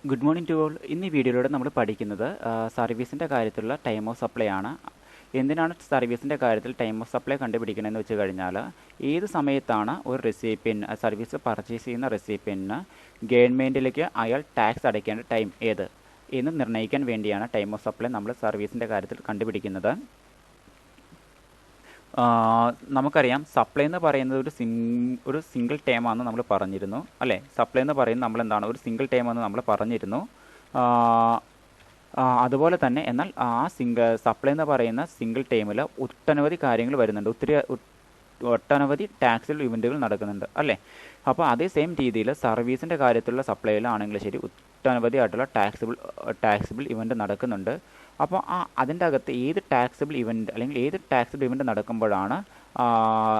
Good morning to all. ഇന്ന് ഈ വീഡിയോയിലൂടെ നമ്മൾ പഠിക്കുന്നത് സർവീസിൻ്റെ കാര്യത്തിലുള്ള ടൈം ഓഫ് സപ്ലൈ ആണ്. എന്തിനാണ് സർവീസിൻ്റെ കാര്യത്തിൽ ടൈം ഓഫ് സപ്ലൈ കണ്ടുപിടിക്കണമെന്ന് വെച്ച് കഴിഞ്ഞാൽ, ഏത് സമയത്താണ് ഒരു റെസിപ്പിയന് സർവീസ് പർച്ചേസ് ചെയ്യുന്ന റെസിപ്പിയന് ഗവൺമെൻറ്റിലേക്ക് അയാൾ ടാക്സ് അടയ്ക്കേണ്ട ടൈം ഏത് എന്ന് നിർണ്ണയിക്കാൻ വേണ്ടിയാണ് ടൈം ഓഫ് സപ്ലൈ നമ്മൾ സർവീസിൻ്റെ കാര്യത്തിൽ കണ്ടുപിടിക്കുന്നത്. നമുക്കറിയാം, സപ്ലൈ എന്ന് പറയുന്നത് ഒരു സിംഗിൾ ടേമാണെന്ന് നമ്മൾ പറഞ്ഞിരുന്നു അല്ലേ. സപ്ലൈ എന്ന് പറയുന്നത് നമ്മളെന്താണ്, ഒരു സിംഗിൾ ടേമാണെന്ന് നമ്മൾ പറഞ്ഞിരുന്നു. അതുപോലെ തന്നെ എന്നാൽ സപ്ലൈ എന്ന് പറയുന്ന സിംഗിൾ ടൈമിൽ ഒട്ടനവധി കാര്യങ്ങൾ വരുന്നുണ്ട്, ഒട്ടനവധി ടാക്സിൽ ഇവൻറ്റുകൾ നടക്കുന്നുണ്ട് അല്ലേ. അപ്പോൾ അതേ സെയിം രീതിയിൽ സർവീസിൻ്റെ കാര്യത്തിലുള്ള സപ്ലൈയിലാണെങ്കിലും ശരി, ഒട്ടനവധി ആയിട്ടുള്ള ടാക്സിബിൾ ഇവൻറ്റ് നടക്കുന്നുണ്ട്. അപ്പോൾ അതിൻ്റെ അകത്ത് ഏത് ടാക്സിബിൾ ഇവൻറ്റ് നടക്കുമ്പോഴാണ്,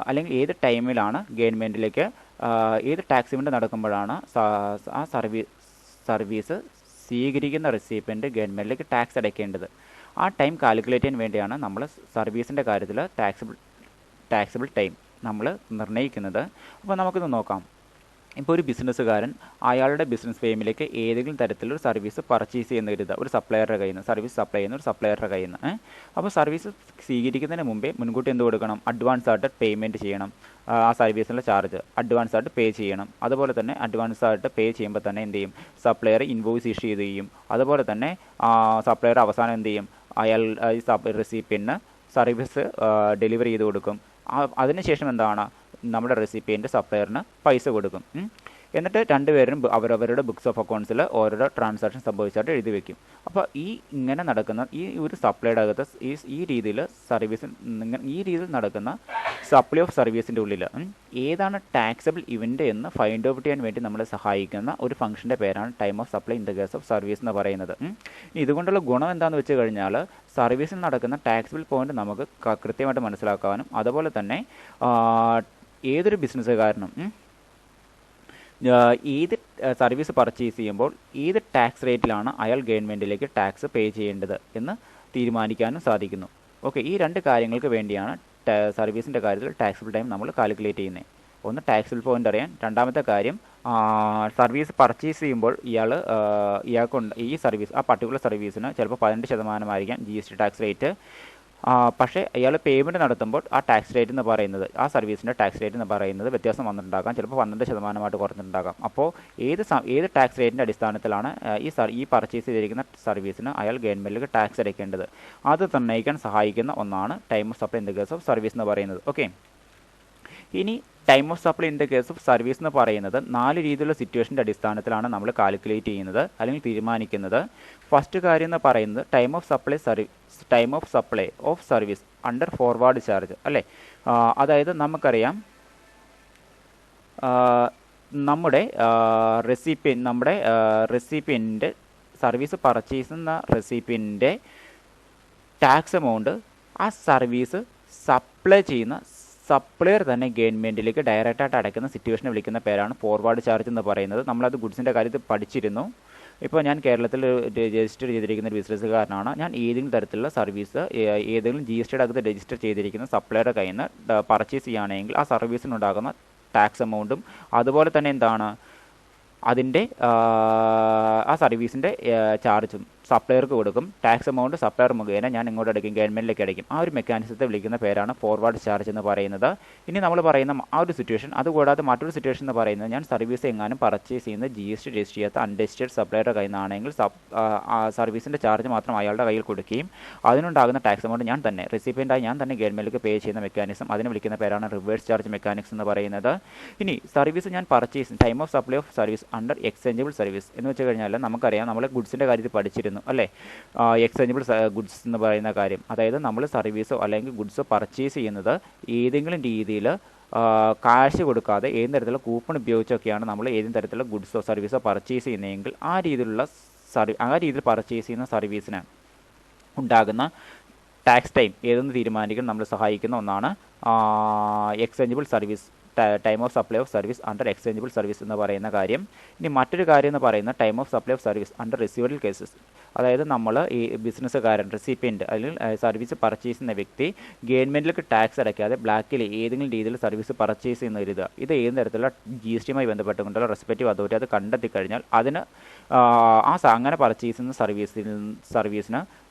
അല്ലെങ്കിൽ ഏത് ടൈമിലാണ് ഗവൺമെൻറ്റിലേക്ക് ഏത് ടാക്സ് ഇവൻറ്റ് നടക്കുമ്പോഴാണ് ആ സർവീസ് സ്വീകരിക്കുന്ന റെസിപ്പിയൻ്റ് ഗവൺമെൻറ്റിലേക്ക് ടാക്സ് അടയ്ക്കേണ്ടത്, ആ ടൈം കാൽക്കുലേറ്റ് ചെയ്യാൻ വേണ്ടിയാണ് നമ്മൾ സർവീസിൻ്റെ കാര്യത്തിൽ ടാക്സിബിൾ ടൈം നമ്മൾ നിർണ്ണയിക്കുന്നത്. അപ്പോൾ നമുക്കിത് നോക്കാം. ഇപ്പോൾ ഒരു ബിസിനസ്സുകാരൻ അയാളുടെ ബിസിനസ് ഫേമിലേക്ക് ഏതെങ്കിലും തരത്തിലൊരു സർവീസ് പർച്ചേസ് ചെയ്യുന്ന കരുതുക, ഒരു സപ്ലയറുടെ കയ്യിൽ നിന്ന് സർവീസ് സപ്ലൈ ചെയ്യുന്ന ഒരു സപ്ലയറുടെ കയ്യിൽ നിന്ന്. അപ്പോൾ സർവീസ് സ്വീകരിക്കുന്നതിന് മുമ്പേ മുൻകൂട്ടി എന്ത് കൊടുക്കണം? അഡ്വാൻസ് ആയിട്ട് പേയ്മെൻറ്റ് ചെയ്യണം. ആ സർവീസിനുള്ള ചാർജ് അഡ്വാൻസ് ആയിട്ട് പേ ചെയ്യണം. അതുപോലെ തന്നെ അഡ്വാൻസ് ആയിട്ട് പേ ചെയ്യുമ്പോൾ തന്നെ എന്ത് ചെയ്യും? സപ്ലയർ ഇൻവോയ്സ് ഇഷ്യൂ ചെയ്യും. അതുപോലെ തന്നെ സപ്ലയർ അവസാനം എന്ത് ചെയ്യും? അയാൾ ഈ റെസിപ്പിയന് സർവീസ് ഡെലിവറി ചെയ്ത് കൊടുക്കും. അതിനുശേഷം എന്താണ്, നമ്മുടെ റെസിപ്പിയൻ്റ് സപ്ലയറിന് പൈസ കൊടുക്കും. എന്നിട്ട് രണ്ടുപേരും അവരവരുടെ ബുക്സ് ഓഫ് അക്കൗണ്ട്സിൽ ഓരോരോ ട്രാൻസാക്ഷൻ സംഭവിച്ചായിട്ട് എഴുതി വെക്കും. അപ്പോൾ ഇങ്ങനെ നടക്കുന്ന ഈ ഒരു സപ്ലൈയുടെ അകത്ത് ഈ രീതിയിൽ നടക്കുന്ന സപ്ലൈ ഓഫ് സർവീസിൻ്റെ ഉള്ളിൽ ഏതാണ് ടാക്സബിൾ ഇവൻ്റ് എന്ന് ഫൈൻഡ് ഔട്ട് ചെയ്യാൻ വേണ്ടി നമ്മളെ സഹായിക്കുന്ന ഒരു ഫംഗ്ഷൻ്റെ പേരാണ് time of supply in the case of service എന്ന് പറയുന്നത്. ഇതുകൊണ്ടുള്ള ഗുണം എന്താണെന്ന് വെച്ച് കഴിഞ്ഞാൽ, സർവീസിൽ നടക്കുന്ന ടാക്സബിൾ പോയിന്റ് നമുക്ക് കൃത്യമായിട്ട് മനസ്സിലാക്കാനും, അതുപോലെ തന്നെ ഏതൊരു ബിസിനസ്സുകാരനും ഏത് സർവീസ് പർച്ചേസ് ചെയ്യുമ്പോൾ ഏത് ടാക്സ് റേറ്റിലാണ് അയാൾ ഗവൺമെൻറ്റിലേക്ക് ടാക്സ് പേ ചെയ്യേണ്ടത് എന്ന് തീരുമാനിക്കാനും സാധിക്കുന്നു. ഓക്കെ, ഈ രണ്ട് കാര്യങ്ങൾക്ക് വേണ്ടിയാണ് സർവീസിൻ്റെ കാര്യത്തിൽ ടാക്സിബിൾ ടൈം നമ്മൾ കാൽക്കുലേറ്റ് ചെയ്യുന്നത്. ഒന്ന്, ടാക്സിബിൾ പോയിന്റ് അറിയാൻ. രണ്ടാമത്തെ കാര്യം, സർവീസ് പർച്ചേസ് ചെയ്യുമ്പോൾ ഇയാൾക്കുണ്ട് ഈ സർവീസ്, ആ പർട്ടിക്കുലർ സർവീസിന് ചിലപ്പോൾ 18% GST ടാക്സ് റേറ്റ്. പക്ഷേ അയാൾ പേയ്മെൻറ്റ് നടത്തുമ്പോൾ ആ ടാക്സ് റേറ്റ് എന്ന് പറയുന്നത്, ആ സർവീസിൻ്റെ ടാക്സ് റേറ്റ് എന്ന് പറയുന്നത് വ്യത്യാസം വന്നിട്ടുണ്ടാകാം. ചിലപ്പോൾ 12% കുറഞ്ഞിട്ടുണ്ടാകാം. അപ്പോൾ ഏത് ടാക്സ് റേറ്റിൻ്റെ അടിസ്ഥാനത്തിലാണ് ഈ പർച്ചേസ് ചെയ്തിരിക്കുന്ന സർവീസിന് അയാൾ ഗവൺമെൻറ്റിലേക്ക് ടാക്സ് അടയ്ക്കേണ്ടത്, അത് നിർണ്ണയിക്കാൻ സഹായിക്കുന്ന ഒന്നാണ് time of supply in the case of service എന്ന് പറയുന്നത്. ഓക്കെ, ഇനി time of supply in the case of service എന്ന് പറയുന്നത് 4 രീതിയിലുള്ള സിറ്റുവേഷൻ്റെ അടിസ്ഥാനത്തിലാണ് നമ്മൾ കാൽക്കുലേറ്റ് ചെയ്യുന്നത് അല്ലെങ്കിൽ തീരുമാനിക്കുന്നത്. ഫസ്റ്റ് കാര്യം എന്ന് പറയുന്നത് time of supply of service under forward charge അല്ലേ. അതായത് നമുക്കറിയാം, നമ്മുടെ റെസിപ്പിയൻ്റ് സർവീസ് പർച്ചേസ് ചെയ്യുന്ന റെസിപ്പിയൻ്റെ ടാക്സ് എമൗണ്ട് ആ സർവീസ് സപ്ലൈ ചെയ്യുന്ന സപ്ലയർ തന്നെ ഗവൺമെൻറ്റിലേക്ക് ഡയറക്റ്റായിട്ട് അടയ്ക്കുന്ന സിറ്റുവേഷനെ വിളിക്കുന്ന പേരാണ് ഫോർവേഡ് ചാർജ് എന്ന് പറയുന്നത്. നമ്മളത് ഗുഡ്സിൻ്റെ കാര്യത്തിൽ പഠിച്ചിരുന്നു. ഇപ്പോൾ ഞാൻ കേരളത്തിൽ രജിസ്റ്റർ ചെയ്തിരിക്കുന്ന ഒരു ബിസിനസ്സുകാരനാണ്. ഞാൻ ഏതെങ്കിലും തരത്തിലുള്ള സർവീസ് ഏതെങ്കിലും GSTയുടെ അകത്ത് രജിസ്റ്റർ ചെയ്തിരിക്കുന്ന സപ്ലയറുടെ കയ്യിൽ നിന്ന് പർച്ചേസ് ചെയ്യുകയാണെങ്കിൽ ആ സർവീസിനുണ്ടാകുന്ന ടാക്സ് എമൗണ്ടും, അതുപോലെ തന്നെ എന്താണ് അതിൻ്റെ ആ സർവീസിൻ്റെ ചാർജും സപ്ലയർക്ക് കൊടുക്കും. ടാക്സ് എമൗണ്ട് സപ്ലയർ മുഖേന ഞാൻ ഇങ്ങോട്ട് അടയ്ക്കും, ഗവൺമെൻറ്റിലേക്ക് അടയ്ക്കും. ആ ഒരു മെക്കാനിസത്തെ വിളിക്കുന്ന പേരാണ് ഫോർവേഡ് ചാർജ് എന്ന് പറയുന്നത്. ഇനി നമ്മൾ പറയുന്ന ആ ഒരു സിറ്റുവേഷൻ, അതുകൂടാതെ മറ്റൊരു സിറ്റുവേഷൻ എന്ന് പറയുന്നത്, ഞാൻ സർവീസ് എങ്ങാനും പർച്ചേസ് ചെയ്യുന്ന GST രജിസ്റ്റർ ചെയ്യാത്ത അൺരജിസ്റ്റേർഡ് സപ്ലയറുടെ കയ്യിൽ നിന്നാണെങ്കിൽ സർവീസിൻ്റെ ചാർജ് മാത്രം അയാളുടെ കയ്യിൽ കൊടുക്കുകയും അതിനുണ്ടാകുന്ന ടാക്സ് എമൗണ്ട് ഞാൻ തന്നെ ഞാൻ തന്നെ ഗവൺമെൻറ്റിലേക്ക് പേ ചെയ്യുന്ന മെക്കാനിസം, അതിനെ വിളിക്കുന്ന പേരാണ് റിവേഴ്സ് ചാർജ് മെക്കാനിക്സ് എന്ന് പറയുന്നത്. ഇനി സർവീസ് ഞാൻ purchase time of supply of service under exchangeable service എന്ന് വെച്ച് കഴിഞ്ഞാൽ, നമുക്കറിയാം നമ്മൾ ഗുഡ്സിൻ്റെ കാര്യത്തിൽ പഠിച്ചിരുന്നു അല്ലേ. എക്സ്ചേഞ്ചബിൾ ഗുഡ്സ് എന്ന് പറയുന്ന കാര്യം, അതായത് നമ്മൾ സർവീസോ അല്ലെങ്കിൽ ഗുഡ്സോ പർച്ചേസ് ചെയ്യുന്നത് ഏതെങ്കിലും രീതിയിൽ കാശ് കൊടുക്കാതെ ഏതെങ്കിലും തരത്തിലുള്ള കൂപ്പൺ ഉപയോഗിച്ചൊക്കെയാണ് നമ്മൾ ഏതെങ്കിലും തരത്തിലുള്ള ഗുഡ്സോ സർവീസോ പർച്ചേസ് ചെയ്യുന്നതെങ്കിൽ ആ രീതിയിൽ പർച്ചേസ് ചെയ്യുന്ന സർവീസിന് ഉണ്ടാകുന്ന ടാക്സ് ടൈം ഏതെന്ന് തീരുമാനിക്കാൻ നമ്മൾ സഹായിക്കുന്ന ഒന്നാണ് exchangeable service time of supply of service under exchangeable service എന്ന് പറയുന്ന കാര്യം. ഇനി മറ്റൊരു കാര്യം എന്ന് പറയുന്നത് time of supply of service under receivable cases. അതായത് നമ്മൾ ഈ ബിസിനസ്സുകാരൻ റെസിപ്പിയൻറ്റ് അല്ലെങ്കിൽ സർവീസ് പർച്ചേസ് ചെയ്യുന്ന വ്യക്തി ഗവൺമെൻറ്റിലേക്ക് ടാക്സ് അടയ്ക്കാതെ ബ്ലാക്കിൽ ഏതെങ്കിലും രീതിയിൽ സർവീസ് പർച്ചേസ് ചെയ്യുന്ന ഒരു ഇത് ഏത് തരത്തിലുള്ള GSTയുമായി ബന്ധപ്പെട്ടുകൊണ്ടുള്ള റെസ്പെക്റ്റീവ് അതോറിറ്റി അത് കണ്ടെത്തി കഴിഞ്ഞാൽ അതിന് അങ്ങനെ പർച്ചേസ് ചെയ്യുന്ന സർവീസിന്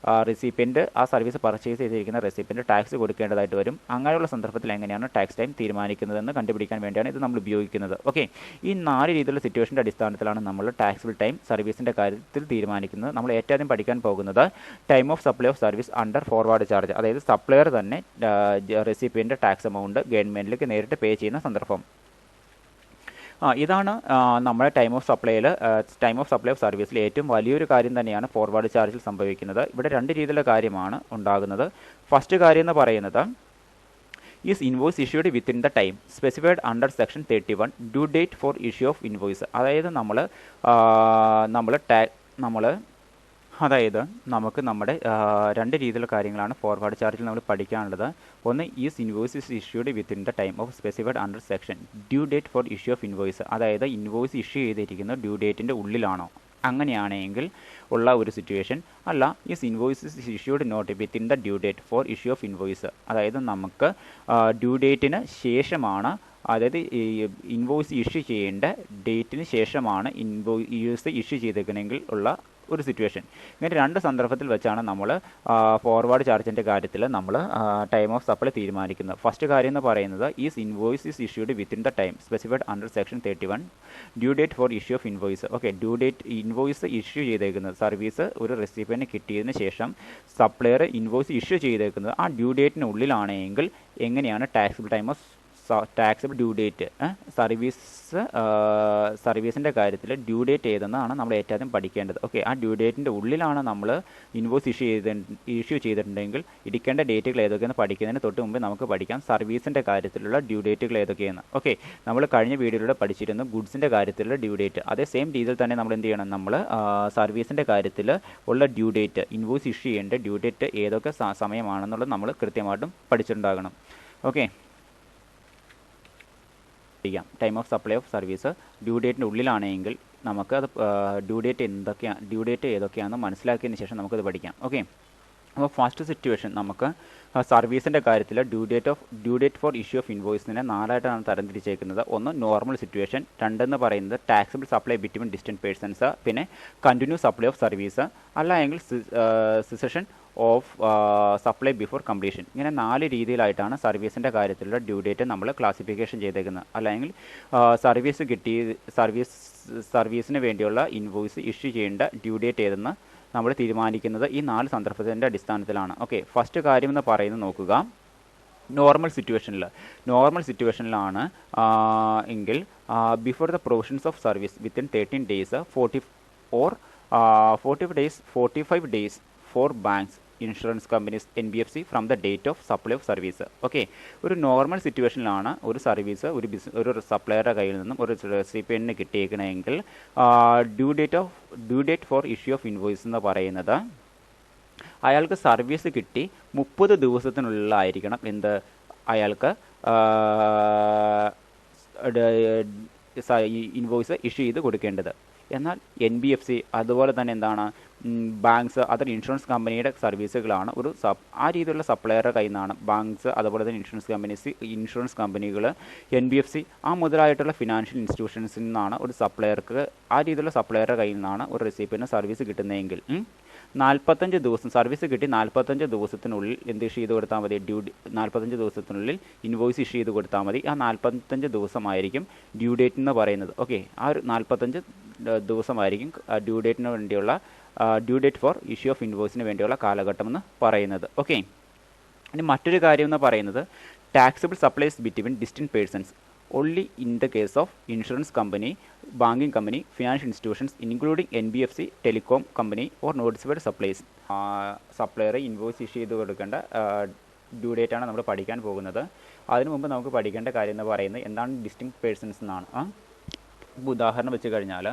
റെസിപ്പിയൻറ്റ് ആ സർവീസ് പർച്ചേസ് ചെയ്തിരിക്കുന്ന റെസിപ്പിയൻറ്റ് ടാക്സ് കൊടുക്കേണ്ടതായിട്ട് വരും. അങ്ങനെയുള്ള സന്ദർഭത്തിൽ എങ്ങനെയാണ് ടാക്സ് ടൈം തീരുമാനിക്കുന്നതെന്ന് കണ്ടുപിടിക്കാൻ വേണ്ടിയാണ് ഇത് നമ്മൾ ഉപയോഗിക്കുന്നത്. ഓക്കെ, ഈ 4 രീതിയിലുള്ള സിറ്റുവേഷൻ്റെ അടിസ്ഥാനത്തിലാണ് നമ്മൾ ടാക്സിബിൾ ടൈം സർവീസിൻ്റെ കാര്യത്തിൽ തീരുമാനിക്കുന്നത്. നമ്മൾ ഏറ്റവും ആദ്യം പഠിക്കാൻ പോകുന്നത് time of supply of service under forward charge. അതായത് സപ്ലയർ തന്നെ റെസിപ്പിയൻറ്റ് ടാക്സ് എമൗണ്ട് ഗവൺമെൻറ്റിലേക്ക് നേരിട്ട് പേ ചെയ്യുന്ന സന്ദർഭം. ഇതാണ് നമ്മുടെ ടൈം ഓഫ് സപ്ലൈ ഓഫ് സർവീസിൽ ഏറ്റവും വലിയൊരു കാര്യം തന്നെയാണ് ഫോർവേഡ് ചാർജിൽ സംഭവിക്കുന്നത്. ഇവിടെ 2 രീതിയിലുള്ള കാര്യമാണ് ഉണ്ടാകുന്നത്. ഫസ്റ്റ് കാര്യം എന്ന് പറയുന്നത് is invoice issued within the time specified under section 31 due date for issue of invoice. അതായത് നമുക്ക് നമ്മുടെ 2 രീതിയിലുള്ള കാര്യങ്ങളാണ് ഫോർവേഡ് ചാർജിൽ നമ്മൾ പഠിക്കാനുള്ളത്. ഒന്ന്, is invoice is issued within the time of specified under section due date for issue of invoice. അതായത് ഇൻവോയ്സ് ഇഷ്യൂ ചെയ്തിരിക്കുന്നത് ഡ്യൂ ഡേറ്റിൻ്റെ ഉള്ളിലാണോ, അങ്ങനെയാണെങ്കിൽ ഉള്ള ഒരു സിറ്റുവേഷൻ. അല്ല, is invoice is issued not within the due date for issue of invoice. അതായത് നമുക്ക് ഡ്യൂ ഡേറ്റിന് ശേഷമാണ്, അതായത് ഈ ഇൻവോയ്സ് ഇഷ്യൂ ചെയ്യേണ്ട ഡേറ്റിന് ശേഷമാണ് ഇൻവോയ്സ് ഇഷ്യൂ ചെയ്തേക്കണമെങ്കിൽ ഉള്ള ഒരു സിറ്റുവേഷൻ. ഇങ്ങനെ 2 സന്ദർഭത്തിൽ വെച്ചാണ് നമ്മൾ ഫോർവേഡ് ചാർജിൻ്റെ കാര്യത്തിൽ നമ്മൾ ടൈം ഓഫ് സപ്ലൈ തീരുമാനിക്കുന്നത്. ഫസ്റ്റ് കാര്യം എന്ന് പറയുന്നത് is invoice is issued within the time specified under section 31 due date for issue of invoice. Okay, due date invoice issue ചെയ്തേക്കുന്നത് സർവീസ് ഒരു റെസിപ്പിയന് കിട്ടിയതിന് ശേഷം സപ്ലയർ ഇൻവോയ്സ് ഇഷ്യൂ ചെയ്തേക്കുന്നത് ആ ഡ്യൂ ഡേറ്റിനുള്ളിലാണെങ്കിൽ എങ്ങനെയാണ് ടാക്സിബിൾ ഡ്യൂ ഡേറ്റ് സർവീസിൻ്റെ കാര്യത്തിൽ ഡ്യൂ ഡേറ്റ് ഏതെന്നാണ് നമ്മൾ ഏറ്റവും ആദ്യം പഠിക്കേണ്ടത്. ഓക്കെ, ആ ഡ്യൂ ഡേറ്റിൻ്റെ ഉള്ളിലാണ് നമ്മൾ ഇൻവോയ്സ് ഇഷ്യൂ ചെയ്തിട്ടുണ്ടെങ്കിൽ ഇരിക്കേണ്ട ഡേറ്റുകൾ ഏതൊക്കെയെന്ന് പഠിക്കുന്നതിന് തൊട്ട് മുമ്പ് നമുക്ക് പഠിക്കാം സർവീസിൻ്റെ കാര്യത്തിലുള്ള ഡ്യൂ ഡേറ്റുകൾ ഏതൊക്കെയെന്ന്. ഓക്കെ, നമ്മൾ കഴിഞ്ഞ വീഡിയോയിലൂടെ പഠിച്ചിരുന്നു ഗുഡ്സിൻ്റെ കാര്യത്തിലുള്ള ഡ്യൂ ഡേറ്റ്. അതേ സെയിം രീതിയിൽ തന്നെ നമ്മൾ എന്ത് ചെയ്യണം, നമ്മൾ സർവീസിൻ്റെ കാര്യത്തിൽ ഉള്ള ഡ്യൂ ഡേറ്റ് ഇൻവോയ്സ് ഇഷ്യൂ ചെയ്യേണ്ട ഡ്യൂ ഡേറ്റ് ഏതൊക്കെ സമയമാണെന്നുള്ളത് നമ്മൾ കൃത്യമായിട്ടും പഠിച്ചിട്ടുണ്ടാകണം. Okay, time of supply of service due ഡേറ്റിൻ്റെ ഉള്ളിലാണെങ്കിൽ നമുക്ക് അത് ഡ്യൂ ഡേറ്റ് ഏതൊക്കെയാണെന്ന് മനസ്സിലാക്കിയതിന് ശേഷം നമുക്കത് പഠിക്കാം. ഓക്കെ, അപ്പോൾ ഫസ്റ്റ് സിറ്റുവേഷൻ നമുക്ക് സർവീസിൻ്റെ കാര്യത്തിൽ due date for issue of ഇൻവോയ്സിനെ 4ആയിട്ടാണ് തരംതിരിച്ചേക്കുന്നത്. ഒന്ന്, നോർമൽ സിറ്റുവേഷൻ. 2 എന്ന് പറയുന്നത് taxable supply between distinct persons. പിന്നെ കണ്ടിന്യൂസ് സപ്ലൈ ഓഫ് സർവീസ്, അല്ല എങ്കിൽ cessation of supply before completion. ഇങ്ങനെ 4 രീതിയിലായിട്ടാണ് സർവീസിൻ്റെ കാര്യത്തിലുള്ള ഡ്യൂ ഡേറ്റ് നമ്മൾ ക്ലാസിഫിക്കേഷൻ ചെയ്തേക്കുന്നത്. അല്ലെങ്കിൽ സർവീസിന് വേണ്ടിയുള്ള ഇൻവോയ്സ് ഇഷ്യൂ ചെയ്യേണ്ട ഡ്യൂ ഡേറ്റ് ഏതെന്ന് നമ്മൾ തീരുമാനിക്കുന്നത് ഈ 4 സന്ദർഭത്തിൻ്റെ അടിസ്ഥാനത്തിലാണ്. ഓക്കെ, ഫസ്റ്റ് കാര്യം എന്ന് പറയുന്നത് നോക്കുക, നോർമൽ സിറ്റുവേഷനിലാണ് എങ്കിൽ before the provisions of service within 13 days 45 days for banks, insurance companies, NBFC from the date of supply of service. Okay, ഒരു നോർമൽ സിറ്റുവേഷനിലാണ് ഒരു സർവീസ് ഒരു സപ്ലയറുടെ കയ്യിൽ നിന്നും ഒരു റെസിപ്പിയന്റിന് കിട്ടിയേക്കണമെങ്കിൽ due date for issue of invoice എന്ന് പറയുന്നത് അയാൾക്ക് സർവീസ് കിട്ടി 30 ദിവസത്തിനുള്ളിലായിരിക്കണം അയാൾക്ക് ഇൻവോയ്സ് ഇഷ്യൂ ചെയ്ത് കൊടുക്കേണ്ടത്. എന്നാൽ NBFC അതുപോലെ തന്നെ എന്താണ് ബാങ്ക്സ്, അതർ ഇൻഷുറൻസ് കമ്പനിയുടെ സർവീസുകളാണ് ആ രീതിയിലുള്ള സപ്ലയറുടെ കയ്യിൽ നിന്നാണ് ബാങ്ക്സ്, അതുപോലെ തന്നെ ഇൻഷുറൻസ് കമ്പനികൾ, NBFC ആ മുതലായിട്ടുള്ള ഫിനാൻഷ്യൽ ഇൻസ്റ്റിറ്റ്യൂഷൻസിൽ നിന്നാണ് ഒരു സപ്ലയർക്ക് ആ രീതിയിലുള്ള സപ്ലയറുടെ കയ്യിൽ നിന്നാണ് ഒരു റെസിപ്പിയന്റിന് സർവീസ് കിട്ടുന്നതെങ്കിൽ 45 ദിവസം സർവീസ് കിട്ടി 45 ദിവസത്തിനുള്ളിൽ എന്ത് ഇഷ്യൂ ചെയ്ത് കൊടുത്താൽ മതി, 45 ദിവസത്തിനുള്ളിൽ ഇൻവോയ്സ് ഇഷ്യൂ ചെയ്ത് കൊടുത്താൽ മതി. ആ 45 ദിവസമായിരിക്കും ഡ്യൂ ഡേറ്റ് എന്ന് പറയുന്നത്. ഓക്കെ, ആ ഒരു 45 ദിവസമായിരിക്കും ഡ്യൂ ഡേറ്റിന് വേണ്ടിയുള്ള due date for issue of ഇൻവോയ്സിന് വേണ്ടിയുള്ള കാലഘട്ടം എന്ന് പറയുന്നത്. ഓക്കെ, ഇനി മറ്റൊരു കാര്യം എന്ന് പറയുന്നത് taxable supplies between distinct persons only in the case of insurance company, banking company, financial institutions including NBFC, telecom company or notified suppliers. Supplier invoice issue ചെയ്ത് കൊടുക്കേണ്ട ഡ്യൂ ഡേറ്റ് ആണ് നമ്മൾ പഠിക്കാൻ പോകുന്നത്. അതിനു മുമ്പ് നമുക്ക് പഠിക്കേണ്ട കാര്യം എന്ന് പറയുന്നത് എന്താണ് ഡിസ്റ്റിങ്ക്റ്റ് പേഴ്സൺസ് എന്നാണ്. ഉദാഹരണം വെച്ച് കഴിഞ്ഞാൽ